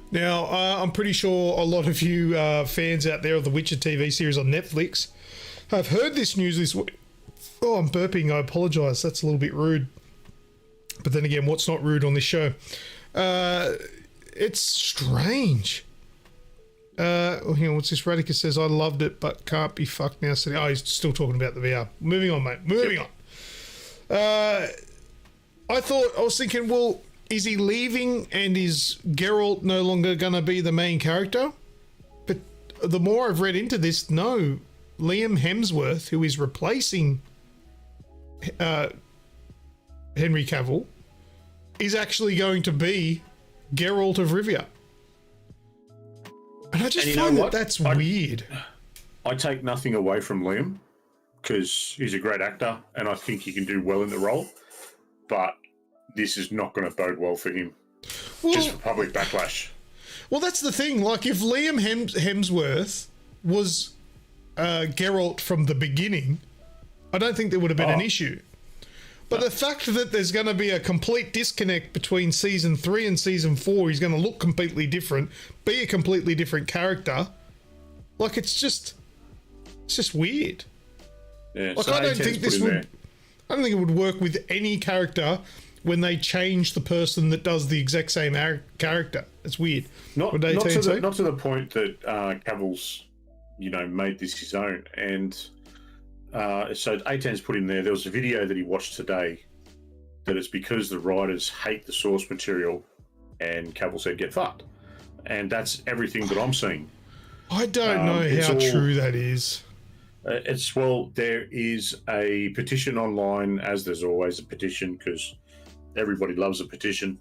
Now, I'm pretty sure a lot of you fans out there of the Witcher TV series on Netflix have heard this news this week. Oh, I'm burping. I apologise. That's a little bit rude. But then again, what's not rude on this show? It's strange. Hang on, what's this? Radica says, I loved it, but can't be fucked now. Oh, he's still talking about the VR. Moving on, mate. Moving on. I was thinking, well, is he leaving and is Geralt no longer going to be the main character? But the more I've read into this, no. Liam Hemsworth, who is replacing Henry Cavill, is actually going to be Geralt of Rivia. And I just find that's weird. I take nothing away from Liam because he's a great actor and I think he can do well in the role. But this is not going to bode well for him. Just for public backlash. Well, that's the thing. Like, if Liam Hemsworth was Geralt from the beginning, I don't think there would have been an issue. But the fact that there's going to be a complete disconnect between season 3 and season 4, he's going to look completely different, be a completely different character. Like, it's just weird. Yeah, like, so I don't think it would work with any character when they change the person that does the exact same character. It's weird. Not to the point that Cavill's, made this his own. And so A10's put in there was a video that he watched today that it's because the writers hate the source material and Cavill said, get fucked. And that's everything that I'm seeing. I don't know how true that is. There is a petition online, as there's always a petition, because everybody loves a petition,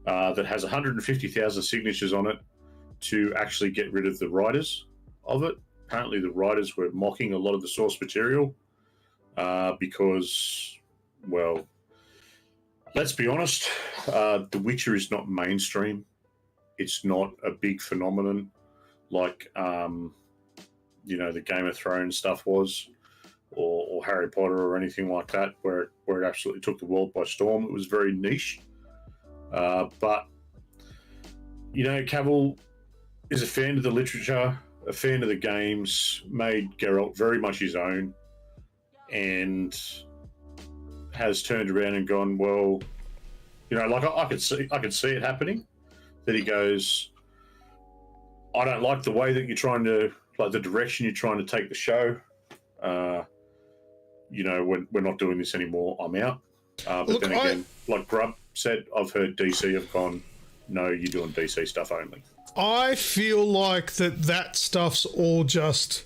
that has 150,000 signatures on it to actually get rid of the writers of it. Apparently the writers were mocking a lot of the source material because, well, let's be honest, The Witcher is not mainstream. It's not a big phenomenon like the Game of Thrones stuff was, or Harry Potter or anything like that, where it absolutely took the world by storm. It was very niche. But Cavill is a fan of the literature, a fan of the games, made Geralt very much his own, and has turned around and gone, well, like I could see it happening, that he goes, I don't like the way that you're trying to, like the direction you're trying to take the show. We're not doing this anymore. I'm out. But then again, like Grub said, I've heard DC have gone, no, you're doing DC stuff only. I feel like that stuff's all just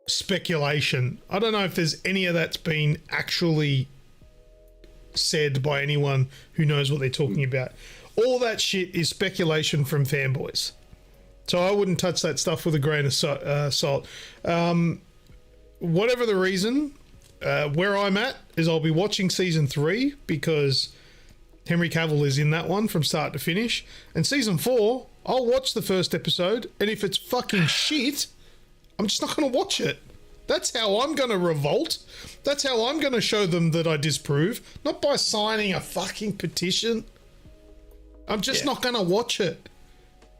speculation. I don't know if there's any of that's been actually said by anyone who knows what they're talking about. All that shit is speculation from fanboys. So I wouldn't touch that stuff with a grain of salt. Whatever the reason, where I'm at is I'll be watching season 3 because Henry Cavill is in that one from start to finish. And season 4, I'll watch the first episode, and if it's fucking shit, I'm just not going to watch it. That's how I'm going to revolt. That's how I'm going to show them that I disapprove. Not by signing a fucking petition. I'm just not going to watch it.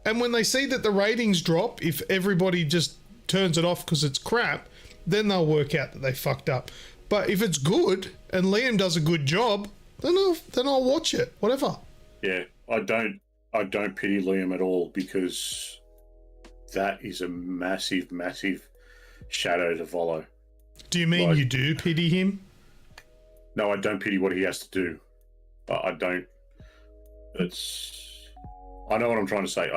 And when they see that the ratings drop, if everybody just turns it off because it's crap, then they'll work out that they fucked up. But if it's good and Liam does a good job, then I'll watch it. Whatever. Yeah, I don't pity Liam at all, because that is a massive, massive shadow to follow. Do you mean you do pity him? No, I don't pity what he has to do. I don't. I know what I'm trying to say.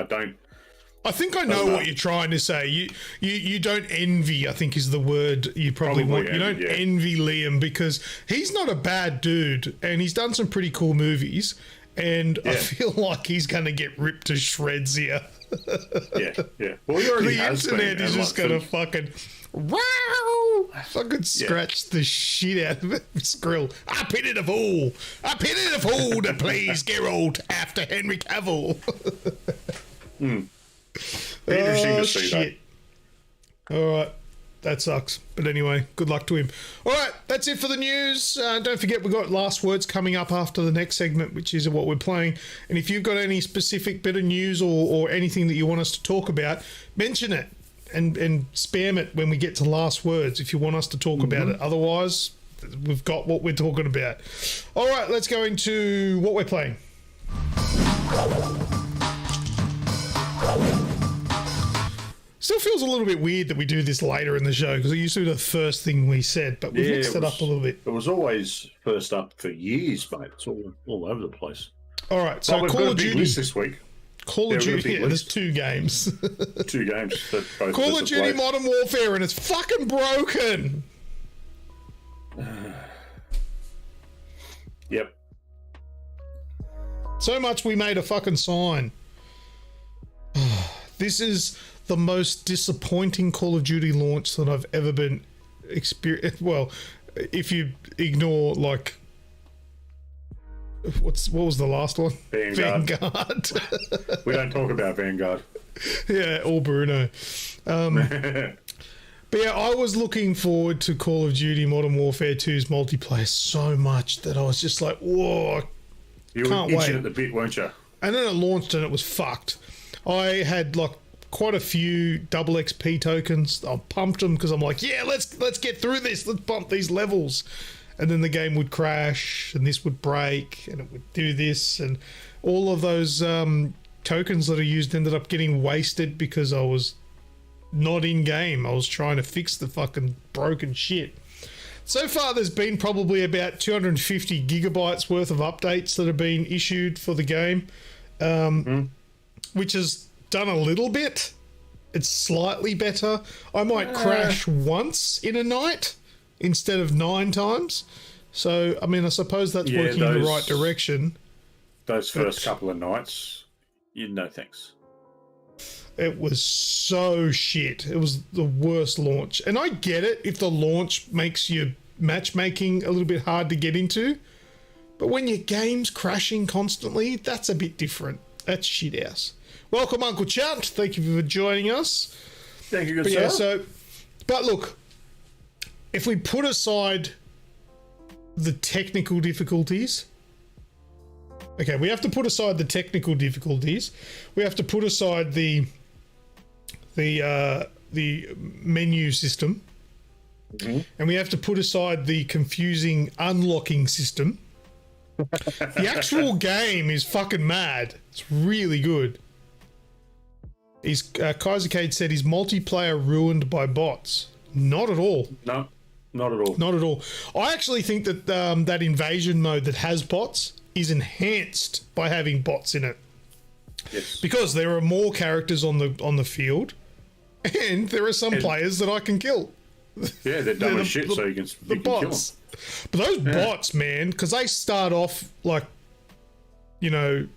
I think I know what you're trying to say. You don't envy, I think is the word you probably want. You don't envy Liam, because he's not a bad dude and he's done some pretty cool movies, and I feel like he's going to get ripped to shreds here. Yeah. Well, he already has been. The internet is just going to fucking scratch the shit out of his grill. I pity the fool. I pity the fool to please Geralt after Henry Cavill. Interesting to see that. All right. That sucks. But anyway, good luck to him. All right, that's it for the news. Don't forget, we've got last words coming up after the next segment, which is what we're playing. And if you've got any specific bit of news or anything that you want us to talk about, mention it and spam it when we get to last words if you want us to talk about it. Otherwise, we've got what we're talking about. All right, let's go into what we're playing. Still feels a little bit weird that we do this later in the show, because it used to be the first thing we said, but we've mixed it up a little bit. It was always first up for years, mate. It's all over the place. All right, so we've Call got of a big Duty list this week. Call of we've got a Duty. big Yeah, there's list. 2 games. 2 games that both Call of of us Duty have played. Modern Warfare, and it's fucking broken. Yep. So much we made a fucking sign. This is the most disappointing Call of Duty launch that I've ever been experienced. Well, if you ignore like what was the last one? Vanguard. We don't talk about Vanguard. Yeah, or Bruno. But yeah, I was looking forward to Call of Duty Modern Warfare 2's multiplayer so much that I was just like, whoa, You were can't itching wait. at the bit, weren't you? And then it launched and it was fucked. I had like quite a few double XP tokens. I pumped them because I'm like, yeah, let's get through this. Let's bump these levels. And then the game would crash and this would break and it would do this. And all of those tokens that I used ended up getting wasted because I was not in game. I was trying to fix the fucking broken shit. So far, there's been probably about 250 gigabytes worth of updates that have been issued for the game, which has done a little bit. It's slightly better. I might crash once in a night instead of 9 times. So, I mean, I suppose that's working in the right direction. Those first couple of nights, no thanks. It was so shit. It was the worst launch. And I get it if the launch makes your matchmaking a little bit hard to get into. But when your game's crashing constantly, that's a bit different. That's shit house. Welcome, Uncle Chunt. Thank you for joining us. Thank you, good sir. But look, if we put aside the technical difficulties... Okay, we have to put aside the technical difficulties. We have to put aside the menu system, and we have to put aside the confusing unlocking system. The actual game is fucking mad. It's really good. Kaisercade said, is multiplayer ruined by bots? Not at all. No, not at all. Not at all. I actually think that that invasion mode that has bots is enhanced by having bots in it. Yes. Because there are more characters on the field, and there are some players that I can kill. Yeah, they're dumb as shit, so you can kill them. But those bots, man, because they start off like, you know,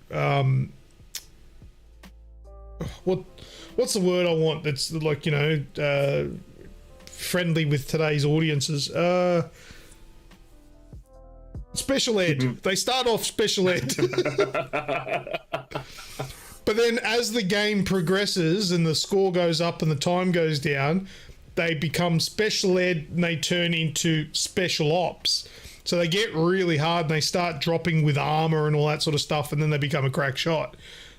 what's the word I want that's like, you know, friendly with today's audiences. Special ed. They start off special ed. But then as the game progresses and the score goes up and the time goes down, they become special ed and they turn into special ops. So they get really hard and they start dropping with armor and all that sort of stuff, and then they become a crack shot.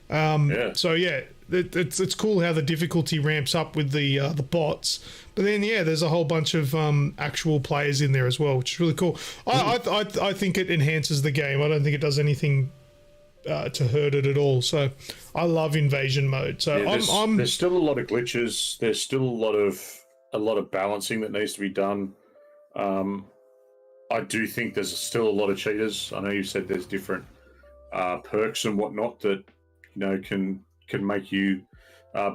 So yeah, it's cool how the difficulty ramps up with the bots. But then yeah, there's a whole bunch of actual players in there as well, which is really cool. I think it enhances the game. I don't think it does anything to hurt it at all. So I love invasion mode. So yeah, there's still a lot of glitches. There's still a lot of balancing that needs to be done. I do think there's still a lot of cheaters. I know you said there's different perks and whatnot that can make you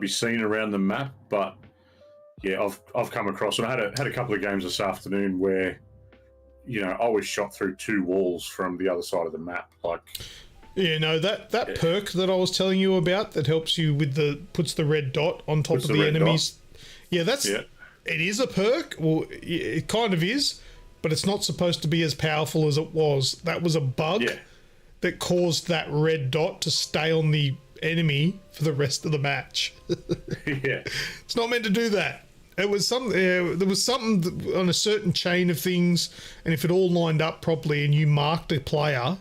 be seen around the map, but yeah, I've come across, and I had a couple of games this afternoon where I was shot through 2 walls from the other side of the map. Like, yeah, no, that perk that I was telling you about that helps you with puts the red dot on top of the enemies. Dot. Yeah, it is a perk. Well, it kind of is, but it's not supposed to be as powerful as it was. That was a bug that caused that red dot to stay on the enemy for the rest of the match. Yeah, it's not meant to do that. It was something. There was something on a certain chain of things, and if it all lined up properly and you marked a player,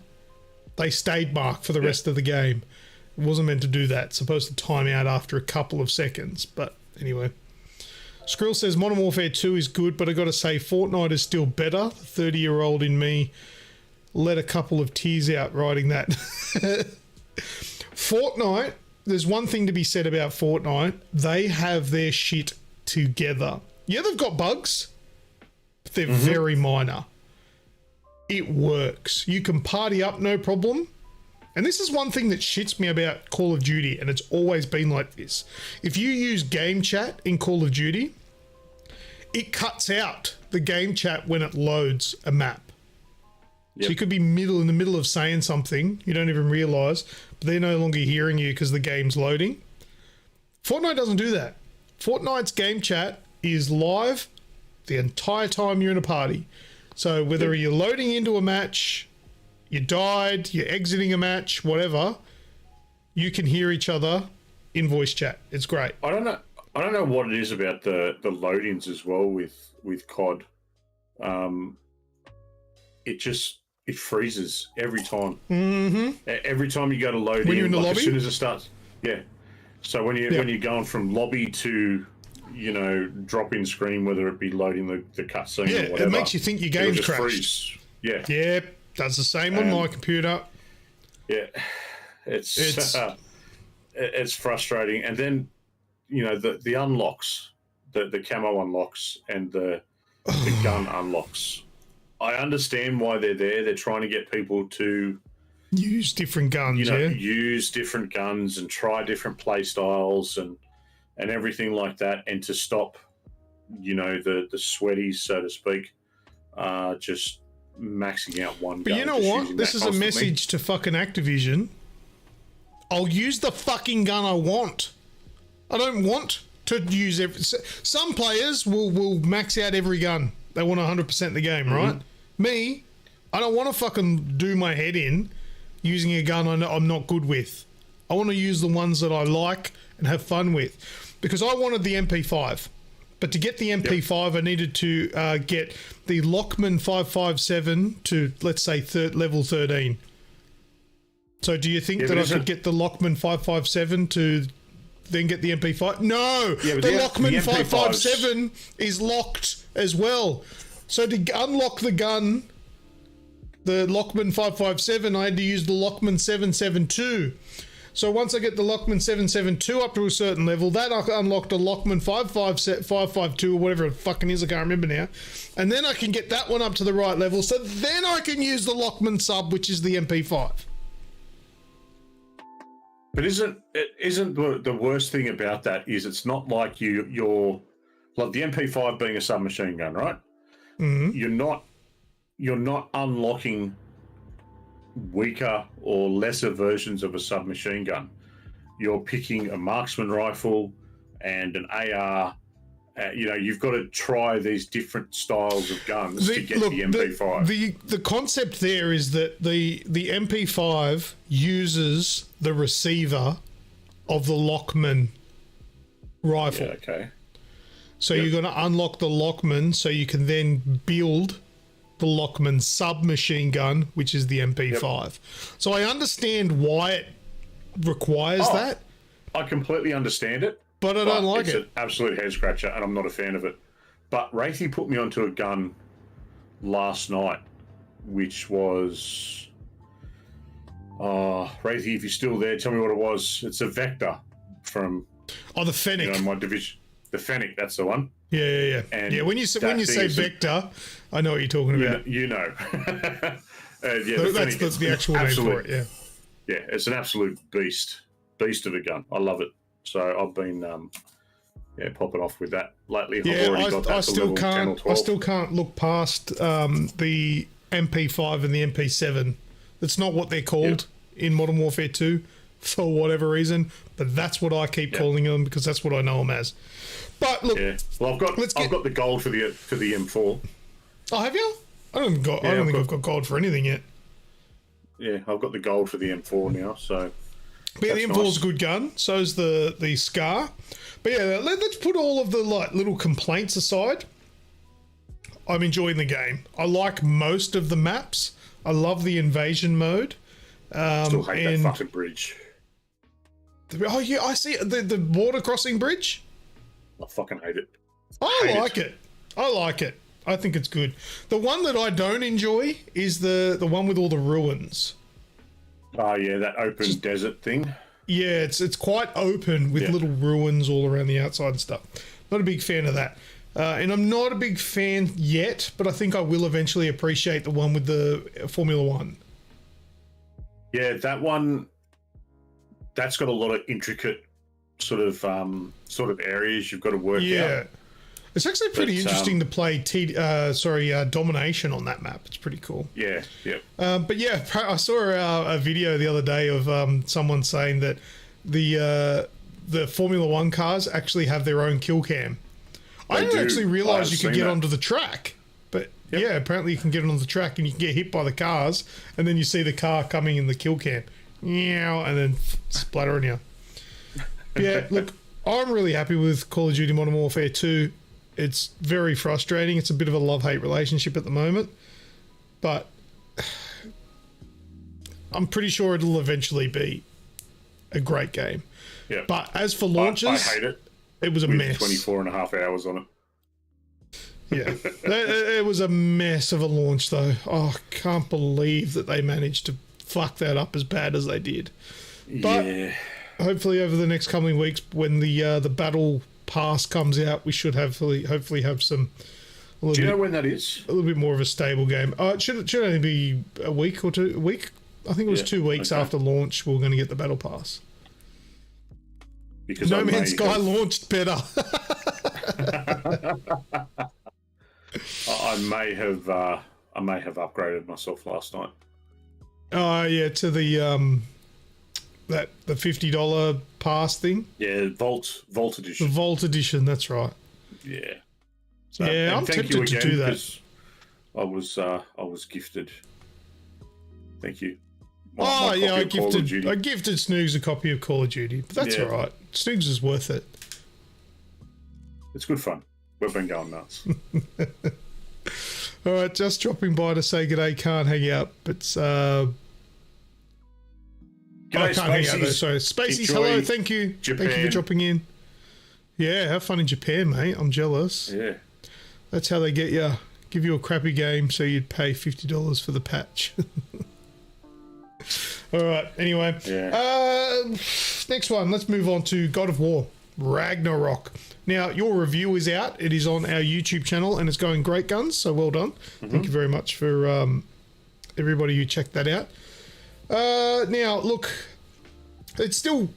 they stayed marked for the rest of the game. It wasn't meant to do that. It's supposed to time out after a couple of seconds. But anyway, Skrill says Modern Warfare 2 is good, but I got to say Fortnite is still better. The 30-year-old in me let a couple of tears out writing that. Fortnite, there's one thing to be said about Fortnite. They have their shit together. Yeah, they've got bugs, but they're very minor. It works. You can party up no problem, And this is one thing that shits me about Call of Duty, and it's always been like this. If you use game chat in Call of Duty, it cuts out the game chat when it loads a map. Yep. So you could be in the middle of saying something, you don't even realise, but they're no longer hearing you because the game's loading. Fortnite doesn't do that. Fortnite's game chat is live the entire time you're in a party. So whether you're loading into a match, you died, you're exiting a match, whatever, you can hear each other in voice chat. It's great. I don't know what it is about the load-ins as well with COD. It freezes every time. Mm-hmm. Every time you go to load when you're in the lobby? As soon as it starts. Yeah. So when you're going from lobby to, drop-in screen, whether it be loading the cutscene or whatever. It makes you think your game's crashed. Freeze. Yeah. Yeah, does the same on my computer. Yeah. It's frustrating. And then, the unlocks, the camo unlocks and the gun unlocks. I understand why they're there. They're trying to get people to use different guns, use different guns and try different play styles and everything like that, and to stop, the sweaties, so to speak, just maxing out one gun. But you know what? This is a message to fucking Activision. I'll use the fucking gun I want. I don't want to use every... Some players will max out every gun. They want 100% the game, right? Me, I don't want to fucking do my head in using a gun I'm not good with. I want to use the ones that I like and have fun with. Because I wanted the MP5. But to get the MP5, I needed to get the Lockman 557 to, let's say, level 13. So do you think that I could get the Lockman 557 to then get the MP5? No! The Lockman 557 is locked as well. So to unlock the gun, the Lockman 557, I had to use the Lockman 772. So once I get the Lockman 772 up to a certain level, that unlocked a Lockman 552 or whatever it fucking is, I can't remember now. And then I can get that one up to the right level, so then I can use the Lockman sub, which is the MP5. But isn't the worst thing about that is it's not like you're like the MP5 being a submachine gun, right? Mm-hmm. You're not unlocking weaker or lesser versions of a submachine gun. You're picking a marksman rifle and an AR. You've got to try these different styles of guns to get the MP5. The concept there is that the MP5 uses the receiver of the Lockman rifle. Yeah, okay. So you're going to unlock the Lockman so you can then build the Lockman submachine gun, which is the MP5. Yep. So I understand why it requires that. I completely understand it. But I don't like it. It's an absolute head scratcher, and I'm not a fan of it. But Wraithy put me onto a gun last night, which was... Wraithy, if you're still there, tell me what it was. It's a Vector from... Oh, the Fennec. My division. The Fennec, that's the one. Yeah. And when you say Vector, I know what you're talking about. You know. That's the actual name for it, yeah. Yeah, it's an absolute beast of a gun. I love it. So I've been popping off with that lately. Yeah, I still can't look past the MP5 and the MP7. That's not what they're called in Modern Warfare 2 for whatever reason, but that's what I keep calling them because that's what I know them as. But look, well, I've got the gold for the M4. Oh, have you? I don't think I've got gold for anything yet. Yeah, I've got the gold for the M4 now, so. But yeah, the M4 is a good gun. So's the Scar. But yeah, let's put all of the little complaints aside. I'm enjoying the game. I like most of the maps. I love the invasion mode. Still hate that fucking bridge. Oh yeah, I see the border crossing bridge. I fucking hate it. I like it. I think it's good. The one that I don't enjoy is the one with all the ruins. Oh yeah, that open desert thing. Yeah, it's quite open with little ruins all around the outside and stuff. Not a big fan of that. And I'm not a big fan yet, but I think I will eventually appreciate the one with the Formula One. Yeah, that one. That's got a lot of intricate sort of areas you've got to work out. It's actually pretty interesting to play domination on that map. It's pretty cool. Yeah, yeah. But yeah, I saw a video the other day of someone saying that the Formula One cars actually have their own kill cam. I didn't actually realise you could get onto the track. But yeah, apparently you can get onto the track and you can get hit by the cars, and then you see the car coming in the kill cam. And then splattering you. Yeah, look, I'm really happy with Call of Duty Modern Warfare 2. It's very frustrating. It's a bit of a love-hate relationship at the moment. But I'm pretty sure it'll eventually be a great game. Yeah. But as for launches, I hate it. It was a mess. 24 and a half hours on it. Yeah. It was a mess of a launch, though. Oh, I can't believe that they managed to fuck that up as bad as they did. But hopefully over the next coming weeks, when the battle pass comes out, we should hopefully have some. Do you know when that is? A little bit more of a stable game. It should only be a week or two. A week? I think it was 2 weeks after launch. We're going to get the battle pass. Because No Man's Sky launched better. I may have upgraded myself last night. Oh yeah, to the the $50 pass thing. Yeah, Vault Edition. The Vault Edition, that's right. Yeah. So, yeah, I'm tempted to do that. I was gifted. Thank you. I gifted Snoogs a copy of Call of Duty, but that's all right. Snoogs is worth it. It's good fun. We've been going nuts. All right, just dropping by to say g'day. Can't hang out, but G'day, I can't hang out though. Sorry, Spaceys. Hello, thank you. Japan. Thank you for dropping in. Yeah, have fun in Japan, mate. I'm jealous. Yeah, that's how they get you. Give you a crappy game so you'd pay $50 for the patch. All right. Anyway, next one. Let's move on to God of War Ragnarok. Now, your review is out. It is on our YouTube channel, and it's going great guns, so well done. Thank you very much for everybody who checked that out. Now, look, it's still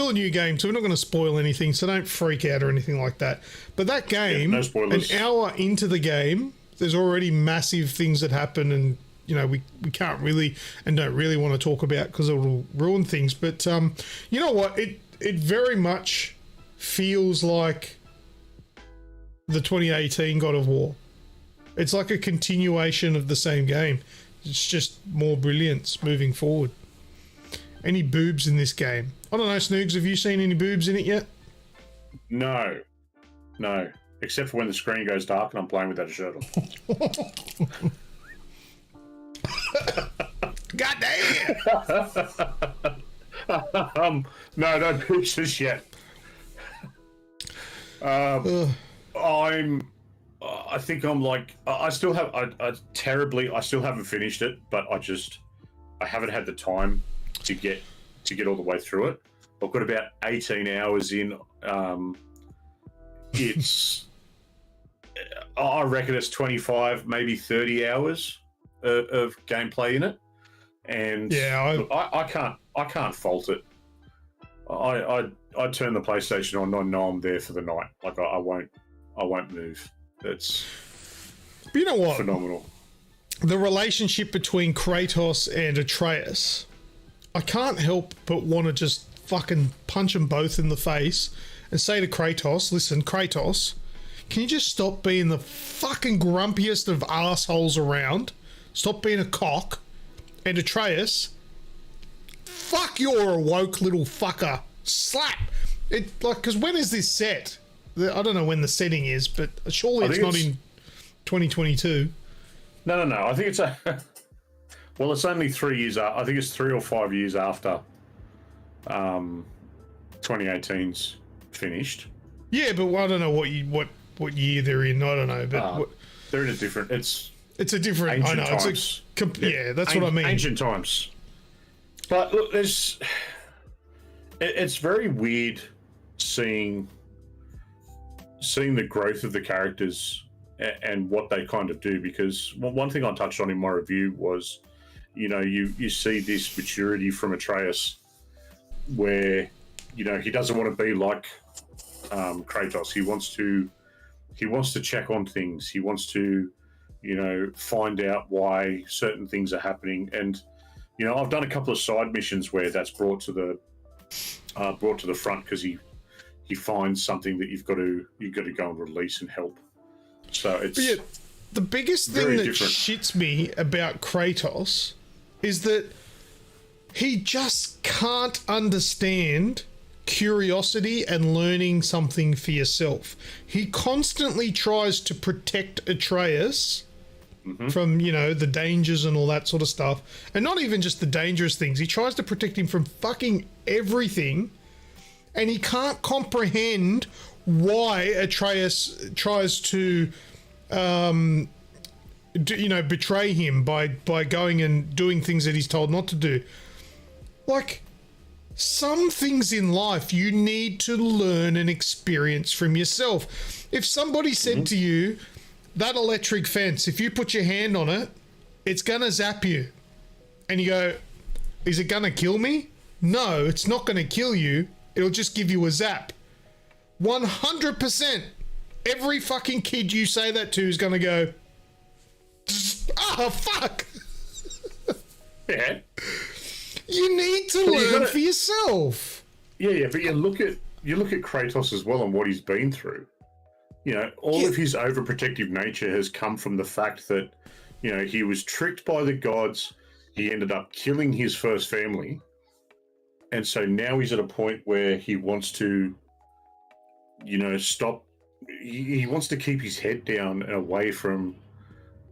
a new game, so we're not going to spoil anything, so don't freak out or anything like that. But that game, no spoilers. An hour into the game, there's already massive things that happen, and we can't really and don't really want to talk about because it'll ruin things. But you know what? It very much feels like the 2018 God of War. It's like a continuation of the same game. It's just more brilliance moving forward. Any boobs in this game? I don't know, Snoogs, have you seen any boobs in it yet? No. Except for when the screen goes dark and I'm playing without a shirt on. God damn! No pictures yet. I think I'm like, I still have, I still haven't finished it, but I haven't had the time to get all the way through it. I've got about 18 hours in. I reckon it's 25, maybe 30 hours of gameplay in it. And I can't fault it. I turn the PlayStation on. I know I'm there for the night. Like I won't move. But you know what? Phenomenal. The relationship between Kratos and Atreus, I can't help but want to just fucking punch them both in the face and say to Kratos, listen, Kratos, can you just stop being the fucking grumpiest of assholes around? Stop being a cock. And Atreus, fuck, you're a woke little fucker. Slap. Because when is this set? I don't know when the setting is, but surely it's not in 2022. No. I think it's well, it's only 3 years. I think it's 3 or 5 years after 2018's finished. Yeah, but I don't know what year they're in. I don't know, but they're in a different. It's a different. I know. Times. That's what I mean. Ancient times. But look, it's very weird seeing the growth of the characters and what they kind of do, because one thing I touched on in my review was you know, you see this maturity from Atreus, where, you know, he doesn't want to be like Kratos. He wants to check on things. He wants to, you know, find out why certain things are happening. And, you know, I've done a couple of side missions where that's brought to the front because he finds something that you've got to go and release and help. So it's the biggest thing that shits me about Kratos is that he just can't understand curiosity and learning something for yourself. He constantly tries to protect Atreus from, you know, the dangers and all that sort of stuff. And not even just the dangerous things. He tries to protect him from fucking everything. And he can't comprehend why Atreus tries to, betray him by going and doing things that he's told not to do. Like, some things in life you need to learn and experience from yourself. If somebody said to you, that electric fence, if you put your hand on it, it's going to zap you. And you go, is it going to kill me? No, it's not going to kill you. It'll just give you a zap. 100%. Every fucking kid you say that to is going to go, fuck. Yeah. You need to learn for yourself. Yeah, but you look at Kratos as well and what he's been through. You know, all of his overprotective nature has come from the fact that, you know, he was tricked by the gods. He ended up killing his first family. And so now he's at a point where he wants to, you know, stop. He wants to keep his head down and away from,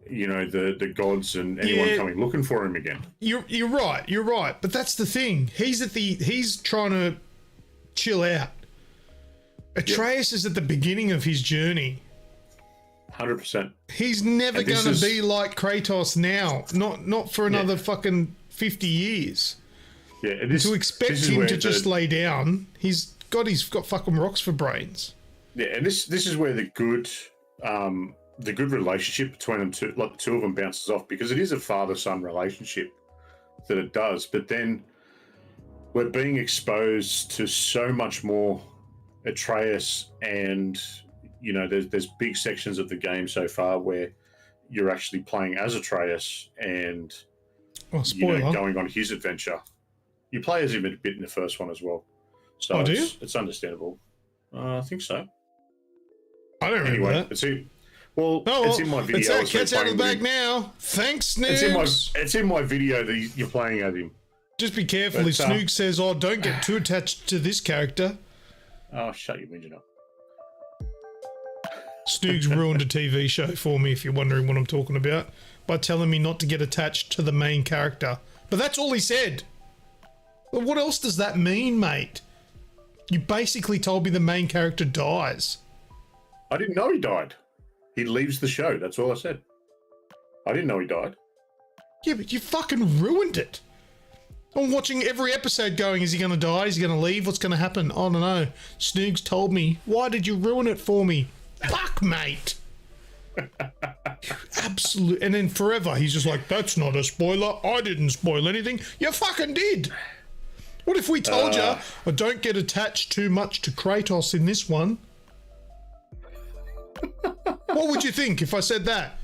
you know, the gods and anyone coming looking for him again. You're right. But that's the thing. He's trying to chill out. Atreus is at the beginning of his journey. 100%. He's never going to be like Kratos now. Not for another fucking 50 years. Yeah, and to expect him to just lay down, he's got fucking rocks for brains. Yeah, and this is where the good relationship between them two, like the two of them, bounces off, because it is a father-son relationship that it does. But then we're being exposed to so much more Atreus, and you know, there's big sections of the game so far where you're actually playing as Atreus and going on his adventure. You play as him a bit in the first one as well, so it's understandable. I think so. I don't remember that. It's in my video. It's that cat's out of the bag now. Thanks, Snoogs. It's in my video that you're playing as him. Just be careful if Snoogs says, "Oh, don't get too attached to this character." Oh, shut your engine up. Snoogs ruined a TV show for me, if you're wondering what I'm talking about, by telling me not to get attached to the main character. But that's all he said. Well, what else does that mean, mate? You basically told me the main character dies. I didn't know he died. He leaves the show. That's all I said. I didn't know he died. Yeah, but you fucking ruined it. I'm watching every episode going, is he going to die? Is he going to leave? What's going to happen? I don't know. Snoogs told me. Why did you ruin it for me? Fuck, mate. Absolutely. And then forever, he's just like, that's not a spoiler. I didn't spoil anything. You fucking did. What if we told you, don't get attached too much to Kratos in this one? What would you think if I said that?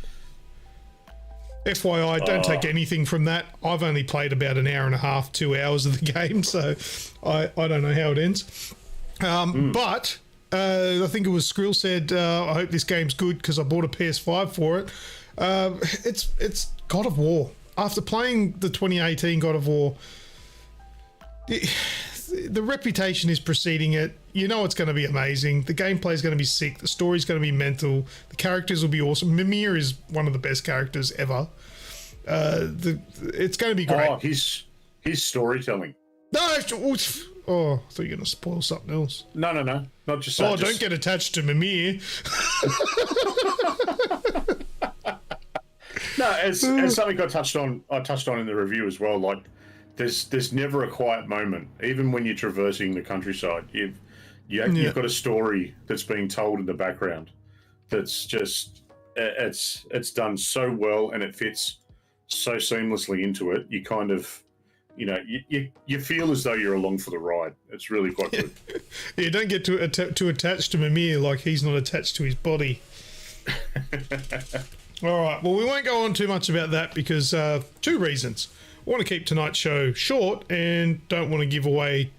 FYI, don't take anything from that. I've only played about an hour and a half, 2 hours of the game, so I don't know how it ends. But I think it was Skrill said, I hope this game's good because I bought a PS5 for it. It's God of War. After playing the 2018 God of War, the reputation is preceding it. You know it's going to be amazing. The gameplay is going to be sick. The story's going to be mental. The characters will be awesome. Mimir is one of the best characters ever. It's going to be great. Oh, his storytelling. No, I thought you were going to spoil something else. No. Not just that. Don't get attached to Mimir. No, as something I touched on in the review as well. Like, there's never a quiet moment, even when you're traversing the countryside. You've got a story that's being told in the background. That's just it's done so well, and it fits so seamlessly into it. You kind of, you feel as though you're along for the ride. It's really quite good. You don't get to attach to Mimir like he's not attached to his body. All right. Well, we won't go on too much about that because 2 reasons. I want to keep tonight's show short and don't want to give away.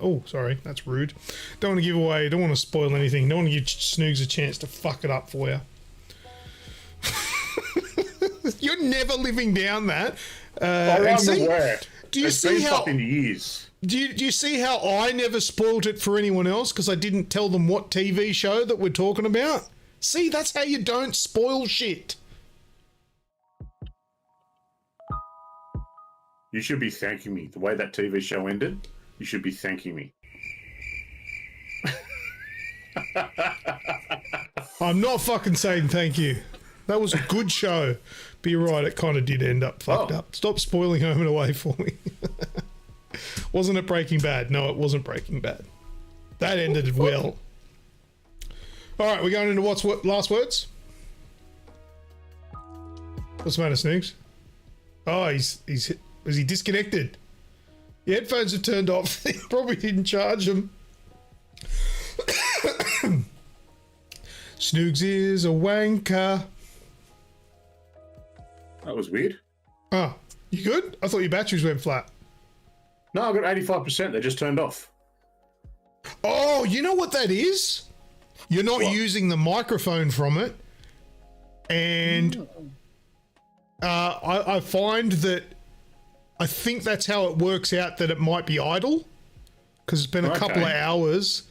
Oh, sorry, that's rude. Don't want to give away. Don't want to spoil anything. Don't want to give Snoogs a chance to fuck it up for you. You're never living down that. I'm aware. Do you it's see been how? fucking years. Do you see how I never spoiled it for anyone else because I didn't tell them what TV show that we're talking about? See, that's how you don't spoil shit. You should be thanking me. The way that TV show ended, you should be thanking me. I'm not fucking saying thank you. That was a good show. But you're right, it kind of did end up fucked up. Stop spoiling Home and Away for me. Wasn't it Breaking Bad? No, it wasn't Breaking Bad. That ended well. All right, we're going into what's last words? What's the matter, Snoogs? Oh, is he disconnected? The headphones have turned off. He probably didn't charge them. Snoogs is a wanker. That was weird. Oh, you good? I thought your batteries went flat. No, I got 85%. They just turned off. Oh, you know what that is? You're not using the microphone from it. And I find that I think that's how it works out that it might be idle. Because it's been a couple of hours.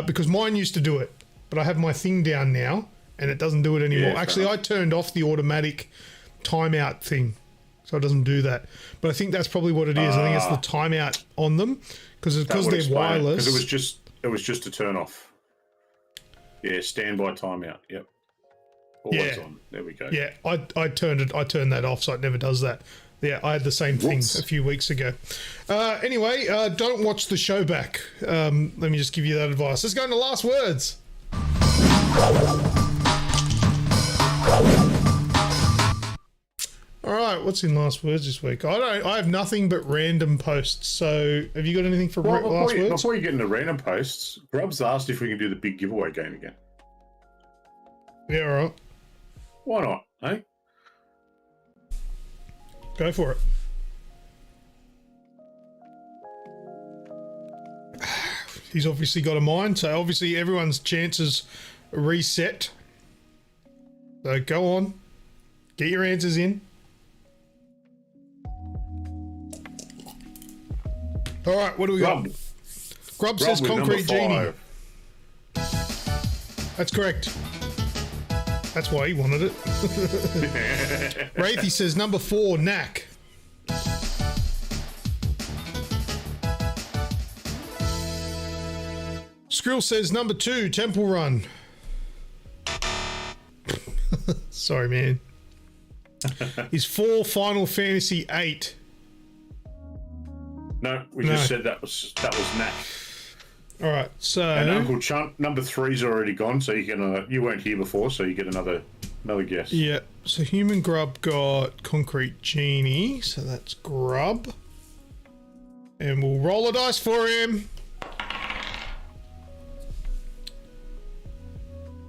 Because mine used to do it. But I have my thing down now. And it doesn't do it anymore. Yeah, actually, I turned off the automatic timeout thing. So it doesn't do that. But I think that's probably what it is. I think it's the timeout on them. Because they're wireless. Because it was just a turn off. Yeah, standby timeout. Yep. Always on. There we go. Yeah, I turned that off so it never does that. Yeah, I had the same thing a few weeks ago. Anyway, don't watch the show back. Let me just give you that advice. Let's go into last words. All right, what's in last words this week? I have nothing but random posts. So, have you got anything for last words? Before you get into random posts, Grub's asked if we can do the big giveaway game again. Yeah, all right. Why not? Hey, go for it. He's obviously got a mind, so obviously everyone's chances reset. So go on, get your answers in. All right, what do we got? Grub says Concrete Genie. That's correct. That's why he wanted it. Wraithy says number 4, Knack. Skrill says number 2, Temple Run. Sorry, man. Is 4 Final Fantasy 8? No, we just said that was Knack. All right, so and Uncle Chunt, number 3's already gone, so you can you weren't here before, so you get another guess. Yeah, so Human Grub got Concrete Genie, so that's Grub, and we'll roll a dice for him.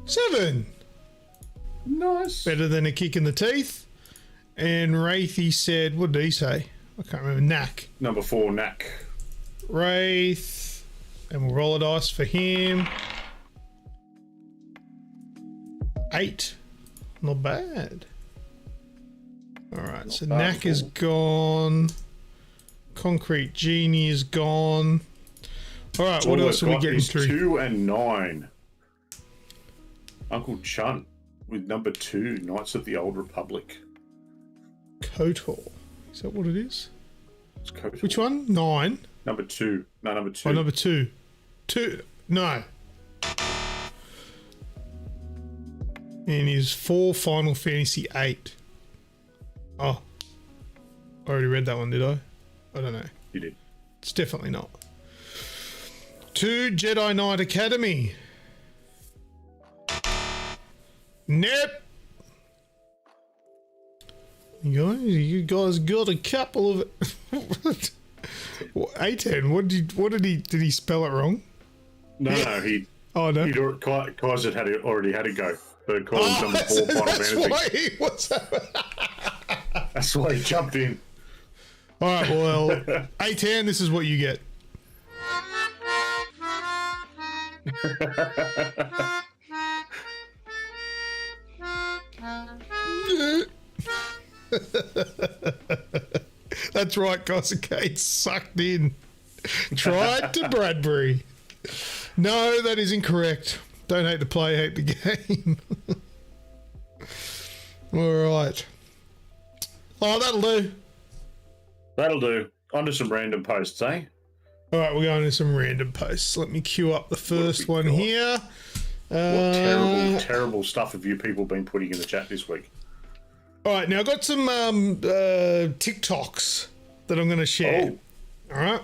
7. Nice. Better than a kick in the teeth. And Wraithy said, what did he say? I can't remember. Knack. Number 4, Knack. Wraith. And we'll roll a dice for him. 8. Not bad. Alright, so Knack is gone. Concrete Genie is gone. Alright, what else are we getting through? 2 and 9. Uncle Chunt with number 2, Knights of the Old Republic. KOTOR. Is that what it is? It's KOTOR. Which one? 9? Number 2. No, number 2. Oh, number 2. 2. No. And is 4 Final Fantasy 8. Oh. I already read that one, did I? I don't know. You did. It's definitely not. 2 Jedi Knight Academy. Nope. You guys got a couple of... A10, did he spell it wrong? No, he... Oh, no. Kaiser had already had a go. So calling some poor Final that's Fantasy. why he was... That's why he jumped in. All right, well, A10, this is what you get. That's right, Kosuke, sucked in. Tried to Bradbury. No, that is incorrect. Don't hate the play, hate the game. All right. Oh, that'll do. That'll do. On to some random posts, eh? All right, we're going to some random posts. Let me queue up the first one here. What terrible stuff have you people been putting in the chat this week? All right, now I've got some TikToks that I'm going to share. All right.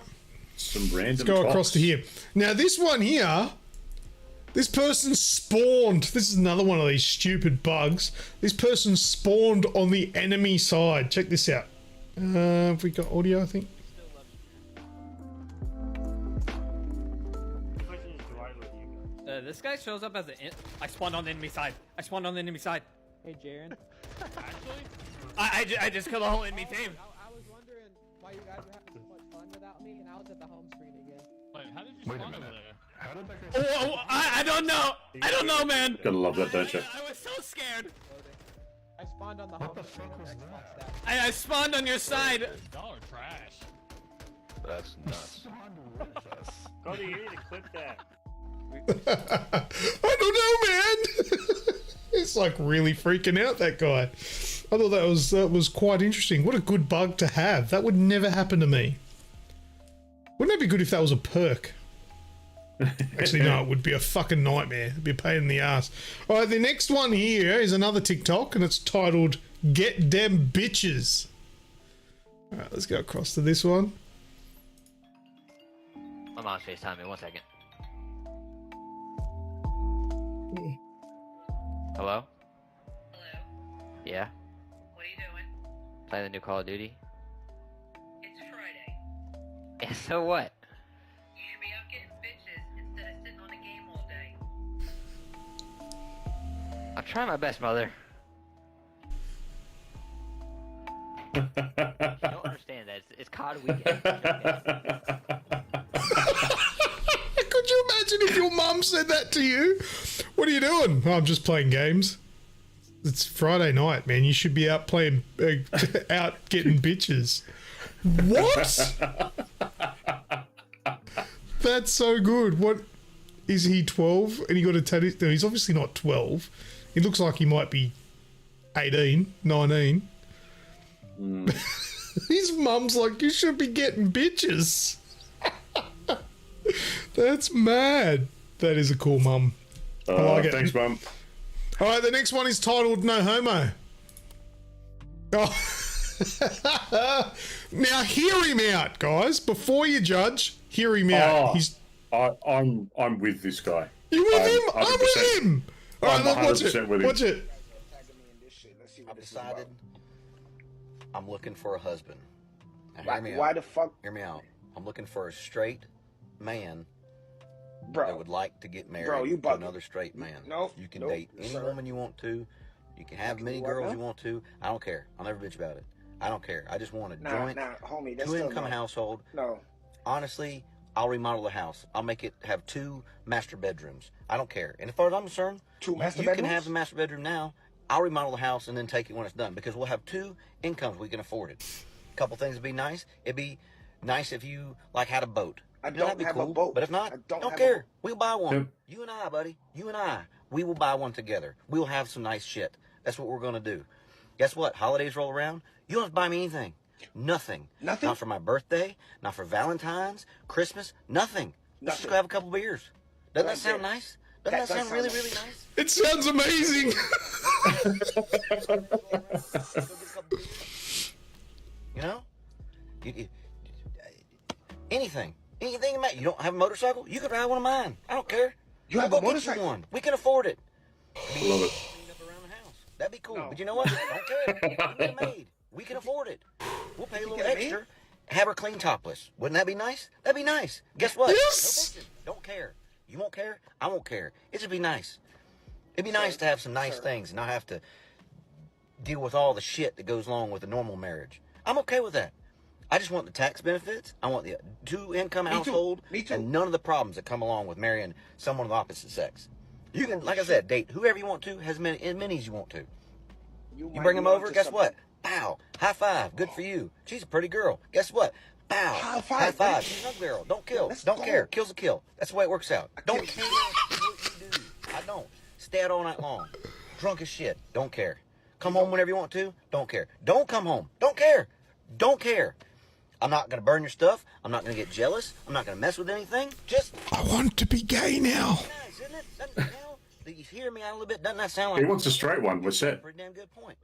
Some random Let's go across to here. Now, this one here, this person spawned. This is another one of these stupid bugs. This person spawned on the enemy side. Check this out. Have we got audio, I think? This guy shows up as I spawned on the enemy side. Hey, Jaren. Actually? I just killed the whole enemy team. I was wondering why you guys were having so much fun without me, and I was at the home screen again. Wait, how did you spawn over there? How did that Oh, I don't know. I don't know, man. Gotta love that, don't you? I was so scared. I spawned on the home screen on Xbox that. I spawned on your side. Y'all are trash. That's nuts. Cody, you need to clip that. I don't know, man. It's like really freaking out, that guy. I thought that was quite interesting. What a good bug to have. That would never happen to me. Wouldn't that be good if that was a perk? Actually, no, it would be a fucking nightmare. It'd be a pain in the ass. All right, the next one here is another TikTok, and it's titled "Get Dem Bitches." All right, let's go across to this one. My mom's FaceTiming. 1 second. Hello? Hello. Yeah? What are you doing? Playing the new Call of Duty? It's Friday. Yeah, so what? You should be out getting bitches instead of sitting on the game all day. I'm trying my best, mother. You don't understand that. It's COD weekend. Could you imagine if your mum said that to you? What are you doing? Oh, I'm just playing games. It's Friday night, man. You should be out playing, out getting bitches. What? That's so good. What is he? 12? And he got a tattoo? No, he's obviously not 12. He looks like he might be 18, 19. His mum's like, you should be getting bitches. That's mad. That is a cool mum. I like it. Thanks, Mum. All right, the next one is titled "No Homo." Oh. Now hear him out, guys. Before you judge, hear him out. I'm with this guy. You with him? I'm 100%. with him. All right, I'm let's watch 100% with it. him. Watch it. I've decided I'm looking for a husband. Now, Why the fuck? Hear me out. I'm looking for a straight man that Bro, would like to get married Bro, you to bugging. another straight man. No, You can nope, date any sir. woman you want to. You can have many What girls now? you want to. I don't care. I'll never bitch about it. I don't care. I just want a Nah, joint, homie, that's still two-income no. household. No. Honestly, I'll remodel the house. I'll make it have 2 master bedrooms. I don't care. And as far as I'm concerned, 2 master you bedrooms? can have the master bedroom now. I'll remodel the house and then take it when it's done because we'll have 2 incomes. We can afford it. A couple things would be nice. It'd be nice if you like had a boat. I That'd don't be have cool. a boat. But if not, I don't have a care. boat. We'll buy one. Yep. You and I, buddy. You and I. We will buy one together. We'll have some nice shit. That's what we're going to do. Guess what? Holidays roll around. You don't have to buy me anything. Nothing. Nothing? Not for my birthday. Not for Valentine's, Christmas. Nothing. Let's just Nothing. go have a couple beers. Doesn't Right that sound there. nice? Doesn't that That sound does really, sound really nice. nice? It sounds amazing. You know? Anything. Anything, Matt. You don't have a motorcycle? You could ride one of mine. I don't care. You have I'll a go get motorcycle? you one. We can afford it. Love it. Clean up around the house. That'd be cool. No. But you know what? I don't care. We'll get it made. We can afford it. We'll pay a little extra. Have her clean topless. Wouldn't that be nice? That'd be nice. Guess what? Yes. No bitches. Don't care. You won't care. I won't care. It'd be nice. It'd be nice to have some nice things and not have to deal with all the shit that goes along with a normal marriage. I'm okay with that. I just want the tax benefits. I want the 2-income household. Me too. And none of the problems that come along with marrying someone of the opposite sex. You can, like I said, date whoever you want to, as many as you want to. You bring them over, guess what? Pow. High five. Good for you. She's a pretty girl. Guess what? Pow. High five. She's a girl. Don't kill. Don't care. Kill's a kill. That's the way it works out. Don't care what you do. I don't. Stay out all night long. Drunk as shit. Don't care. Come home whenever you want to. Don't care. Don't come home. Don't care. Don't care. I'm not going to burn your stuff. I'm not going to get jealous. I'm not going to mess with anything. Just... I want to be gay now. Nice, isn't it? Do you hear me out a little bit? Doesn't that sound like... He wants a straight one. We're set. Pretty damn good point.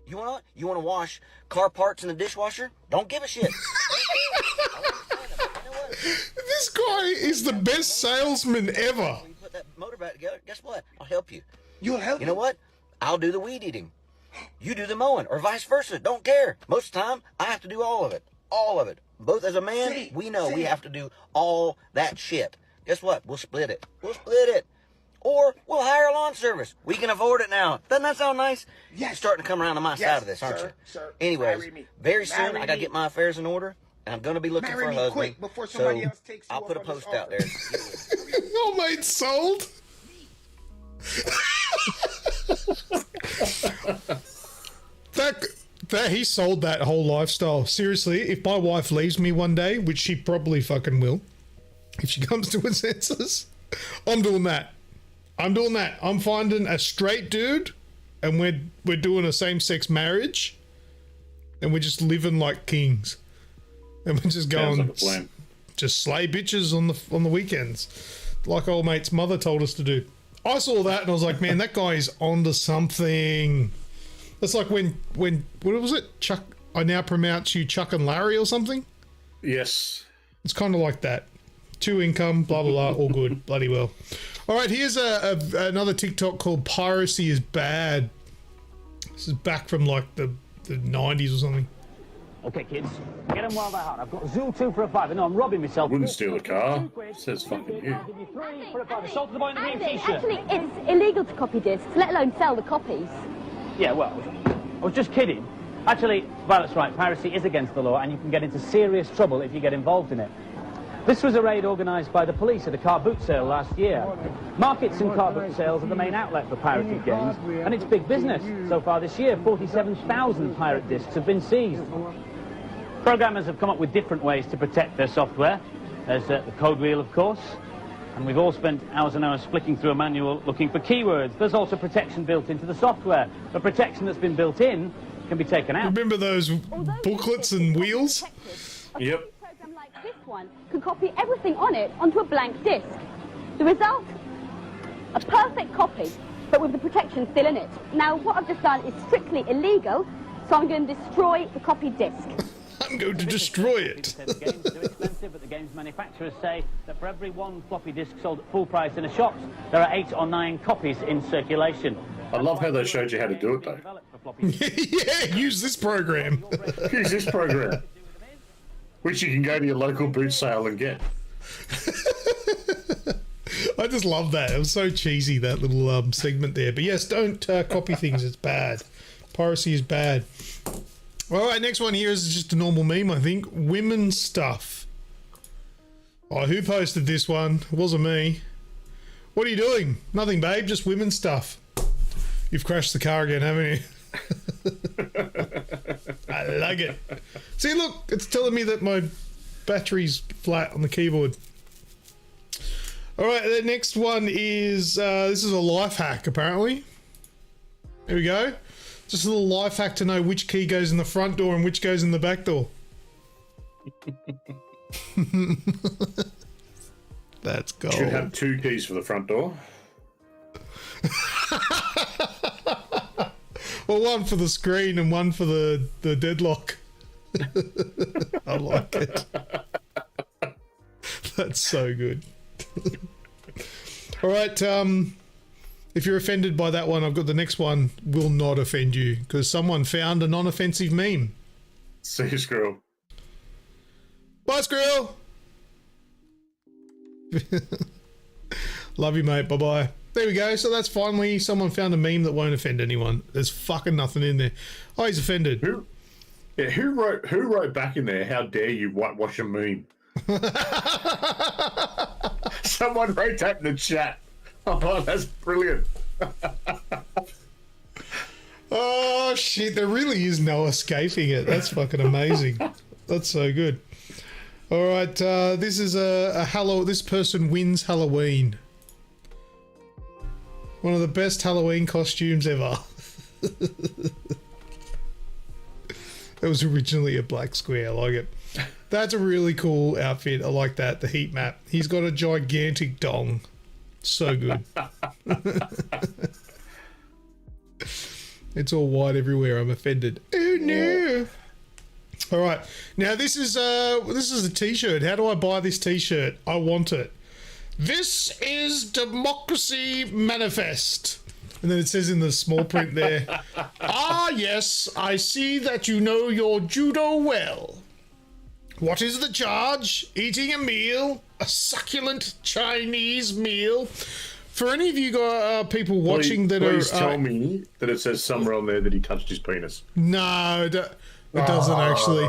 You want to wash car parts in the dishwasher? Don't give a shit. This guy is the best salesman ever. You put that motor back together, guess what? I'll help you. You'll help You know what? I'll do the weed eating. You do the mowing, or vice versa. Don't care. Most of the time, I have to do all of it. All of it. Both as a man, we know we have to do all that shit. Guess what? We'll split it. We'll split it. Or we'll hire a lawn service. We can afford it now. Doesn't that sound nice? Yes. You're starting to come around to my side of this, aren't you? Sir, Anyways, marry me. very soon Marry I gotta me. get my affairs in order, and I'm gonna be looking Marry for a me husband. quick before somebody so else takes you I'll put a up on this post out there. Your mate sold. that he sold that whole lifestyle. Seriously, if my wife leaves me one day, which she probably fucking will, if she comes to her senses, I'm doing that. I'm finding a straight dude, and we're doing a same-sex marriage, and we're just living like kings, and we're just Sounds going like a plan. just slay bitches on the weekends, like old mate's mother told us to do. I saw that and I was like, man, that guy is onto something. That's like when what was it? Chuck. I now pronounce you Chuck and Larry or something. Yes. It's kind of like that. 2 income, blah, blah, blah, all good, bloody well. All right, here's another TikTok called Piracy is Bad. This is back from like the 90s or something. Okay, kids, get them while they're hot. I've got Zoo 2 for a fiver. No, I'm robbing myself. Wouldn't steal a car. Says fucking you. I'll give you 3 for a fiver. Salt to the boy in the green Andy, t-shirt. actually, it's illegal to copy discs, let alone sell the copies. Yeah, well, I was just kidding. Actually, Violet's right. Piracy is against the law, and you can get into serious trouble if you get involved in it. This was a raid organised by the police at a car boot sale last year. Markets and car boot sales are the main outlet for pirated games, and it's big business. So far this year, 47,000 pirate discs have been seized. Programmers have come up with different ways to protect their software. There's the code wheel, of course, and we've all spent hours and hours flicking through a manual looking for keywords. There's also protection built into the software. The protection that's been built in can be taken out. Remember those booklets and wheels? Yep. Program like this one can copy everything on it onto a blank disk. The result? A perfect copy, but with the protection still in it. Now, what I've just done is strictly illegal, so I'm going to destroy the copied disk. I'm going to destroy it. Say the games are expensive, but the games manufacturers say that for every 1 floppy disk sold at full price in the shops, there are 8 or 9 copies in circulation. I love how they showed you how to do it, though. Yeah, use this program. Use this program. Which you can go to your local boot sale and get. I just love that. It was so cheesy, that little segment there. But yes, don't copy things. It's bad. Piracy is bad. All right, next one here is just a normal meme, I think. Women's stuff. Oh, who posted this one? It wasn't me. What are you doing? Nothing, babe. Just women's stuff. You've crashed the car again, haven't you? I like it. See, look, it's telling me that my battery's flat on the keyboard. All right, the next one is this is a life hack, apparently. Here we go. Just a little life hack to know which key goes in the front door and which goes in the back door. That's gold. Should have 2 keys for the front door. Well, one for the screen and one for the deadlock. I like it. That's so good. All right, if you're offended by that one, I've got the next one. Will not offend you because someone found a non-offensive meme. See you, Squirrel. Bye, Squirrel. Love you, mate. Bye-bye. There we go. So that's finally someone found a meme that won't offend anyone. There's fucking nothing in there. Oh, he's offended. Who wrote back in there, how dare you whitewash a meme? Someone wrote that in the chat. Oh, that's brilliant. Oh, shit. There really is no escaping it. That's fucking amazing. That's so good. All right. This is this person wins Halloween. One of the best Halloween costumes ever. It was originally a black square. I like it. That's a really cool outfit. I like that. The heat map. He's got a gigantic dong. So good. It's all white everywhere. I'm offended. Oh no. All right. Now this is a t-shirt. How do I buy this t-shirt? I want it. This is Democracy Manifest. And then it says in the small print there, ah, yes, I see that you know your judo well. What is the charge? Eating a meal, a succulent Chinese meal. For any of you people watching please tell me that it says somewhere on there that he touched his penis. No, it doesn't actually.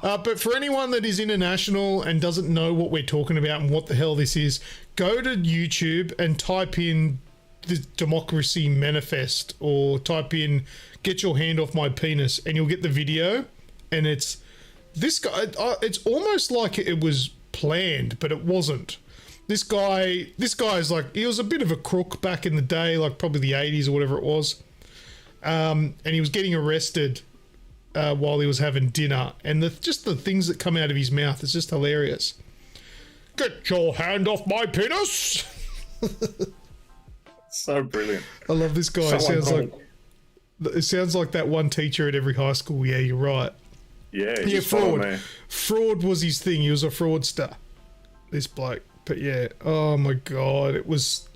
But for anyone that is international and doesn't know what we're talking about and what the hell this is, go to YouTube and type in the Democracy Manifest or type in "get your hand off my penis" and you'll get the video. And it's this guy. It's almost like it was planned, but it wasn't. This guy's like, he was a bit of a crook back in the day, like probably the 80s or whatever it was. And he was getting arrested while he was having dinner. And just the things that come out of his mouth is just hilarious. Get your hand off my penis! So brilliant. I love this guy. It sounds like that one teacher at every high school. Yeah, you're right. Yeah, fraud. Fraud was his thing. He was a fraudster. This bloke. But yeah, oh my God, this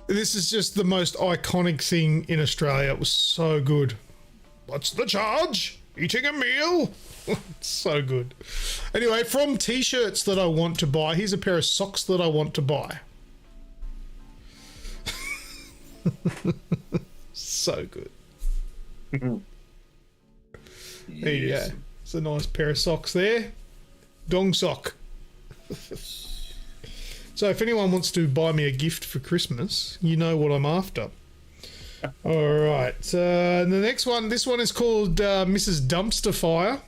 is just the most iconic thing in Australia. It was so good. What's the charge? Eating a meal? So good. Anyway, from t-shirts that I want to buy, here's a pair of socks that I want to buy. So good. There you go. It's a nice pair of socks there. Dong sock. So if anyone wants to buy me a gift for Christmas, you know what I'm after. All right. The next one, this one is called Mrs. Dumpster Fire.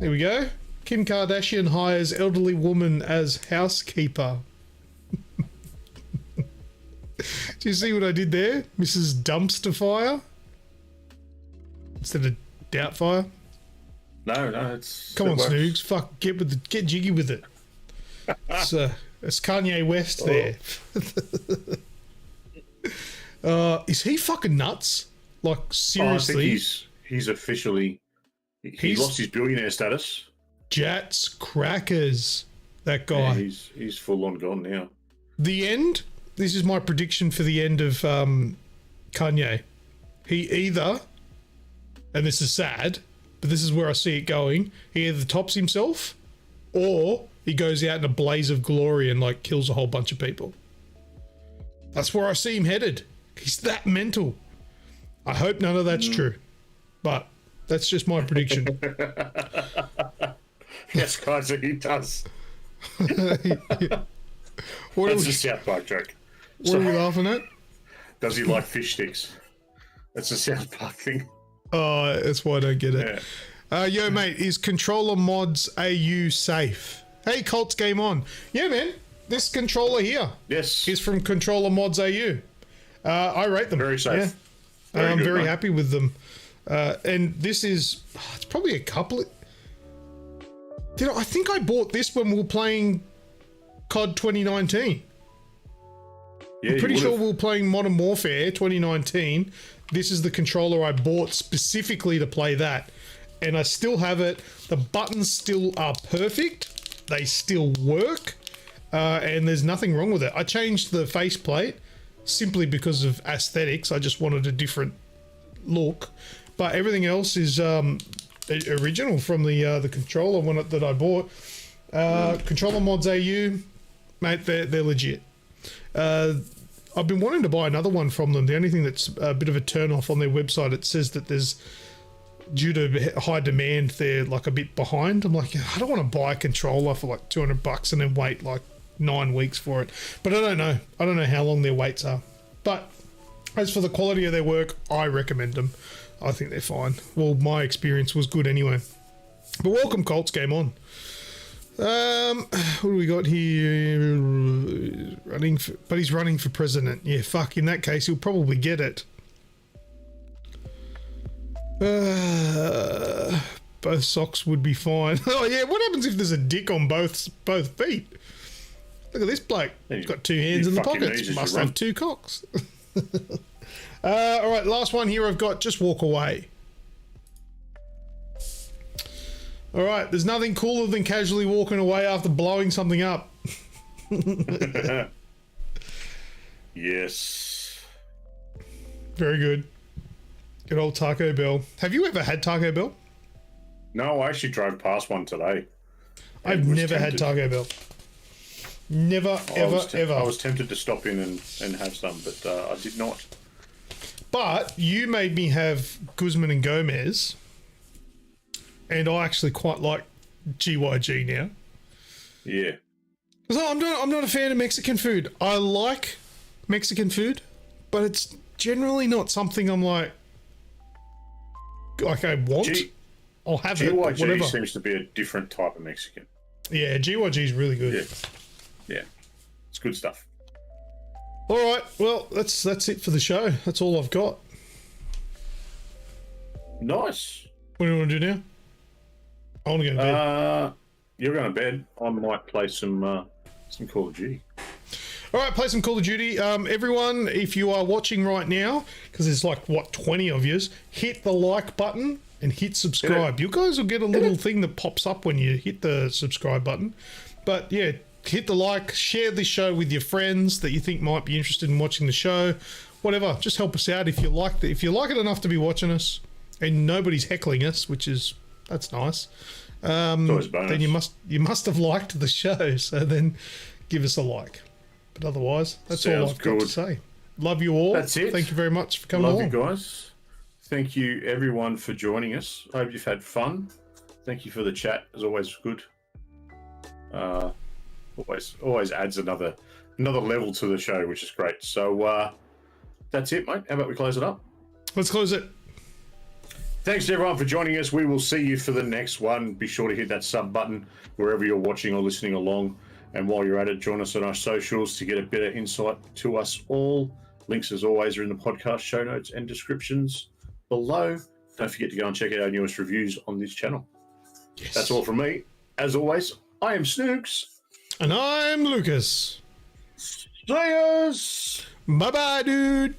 There we go. Kim Kardashian hires elderly woman as housekeeper. Do you see what I did there? Mrs. Dumpster Fire? Instead of Doubtfire? No, it's... Come on, Snoogs. Fuck, get jiggy with it. It's Kanye West there. Is he fucking nuts? Like, seriously? I think he's officially... He's lost his billionaire status. Jats crackers. That guy. Yeah, he's full on gone now. The end? This is my prediction for the end of Kanye. He either, and this is sad, but this is where I see it going, he either tops himself or he goes out in a blaze of glory and like kills a whole bunch of people. That's where I see him headed. He's that mental. I hope none of that's true, but that's just my prediction. Yes, Kaiser, he does. Yeah. That's a South Park joke. What are we laughing at? Does he like fish sticks? That's a South Park thing. Oh, that's why I don't get it. Yeah. Yo, mate, is controller mods AU safe? Hey, Colts Game On. Yeah, man, this controller here is from Controller Mods AU. I rate them. Very safe. Yeah. I'm very happy with them. And this is, it's probably a couple of... I think I bought this when we were playing COD 2019. Yeah, I'm pretty sure we were playing Modern Warfare 2019. This is the controller I bought specifically to play that. And I still have it. The buttons still are perfect. They still work. And there's nothing wrong with it. I changed the faceplate simply because of aesthetics. I just wanted a different look. but everything else is original from the controller one that I bought. Controller Mods AU, mate, they're legit. I've been wanting to buy another one from them. The only thing that's a bit of a turn off on their website, it says that there's, due to high demand, they're like a bit behind. I'm like, I don't want to buy a controller for like $200 and then wait like 9 weeks for it. But I don't know. I don't know how long their waits are. But as for the quality of their work, I recommend them. I think they're fine. Well, my experience was good anyway. But welcome, Colts. Game on. What do we got here? But he's running for president. Yeah, fuck. In that case, he'll probably get it. Both socks would be fine. Oh yeah, what happens if there's a dick on both feet? Look at this bloke. He's got 2 hands in the pockets. Must have 2 cocks. All right, last one here I've got. Just walk away. All right, there's nothing cooler than casually walking away after blowing something up. Yes. Very good. Good old Taco Bell. Have you ever had Taco Bell? No, I actually drove past one today. I've never had Taco Bell. Never, ever. I was tempted to stop in and have some, but I did not. But you made me have Guzman and Gomez, and I actually quite like GYG now. Yeah. So I'm not a fan of Mexican food. I like Mexican food, but it's generally not something I'm like I want. I'll have it. GYG seems to be a different type of Mexican. Yeah, GYG is really good. Yeah, it's good stuff. All right, well that's it for the show. That's all I've got. Nice. What do you want to do now? I want to go to bed. You're going to bed. I might play some Call of Duty. All right, play some Call of Duty. Everyone, if you are watching right now, because there's like, 20 of yous, hit the like button and hit subscribe. You guys will get a little thing that pops up when you hit the subscribe button. But yeah, hit the like, share this show with your friends that you think might be interested in watching the show. Whatever, just help us out if you like it. If you like it enough to be watching us and nobody's heckling us, that's nice. Then you must have liked the show, so then give us a like. But otherwise, that's all I've got to say. Love you all. That's it. Thank you very much for coming along. Love you guys. Thank you everyone for joining us. I hope you've had fun. Thank you for the chat. As always, good. Always adds another level to the show, which is great. So that's it, mate. How about we close it up? Let's close it. Thanks to everyone for joining us. We will see you for the next one. Be sure to hit that sub button wherever you're watching or listening along. And while you're at it, join us on our socials to get a better insight to us all. Links, as always, are in the podcast show notes and descriptions below. Don't forget to go and check out our newest reviews on this channel. Yes. That's all from me. As always, I am Snooks. And I'm Lucas. See us. Bye-bye, dude.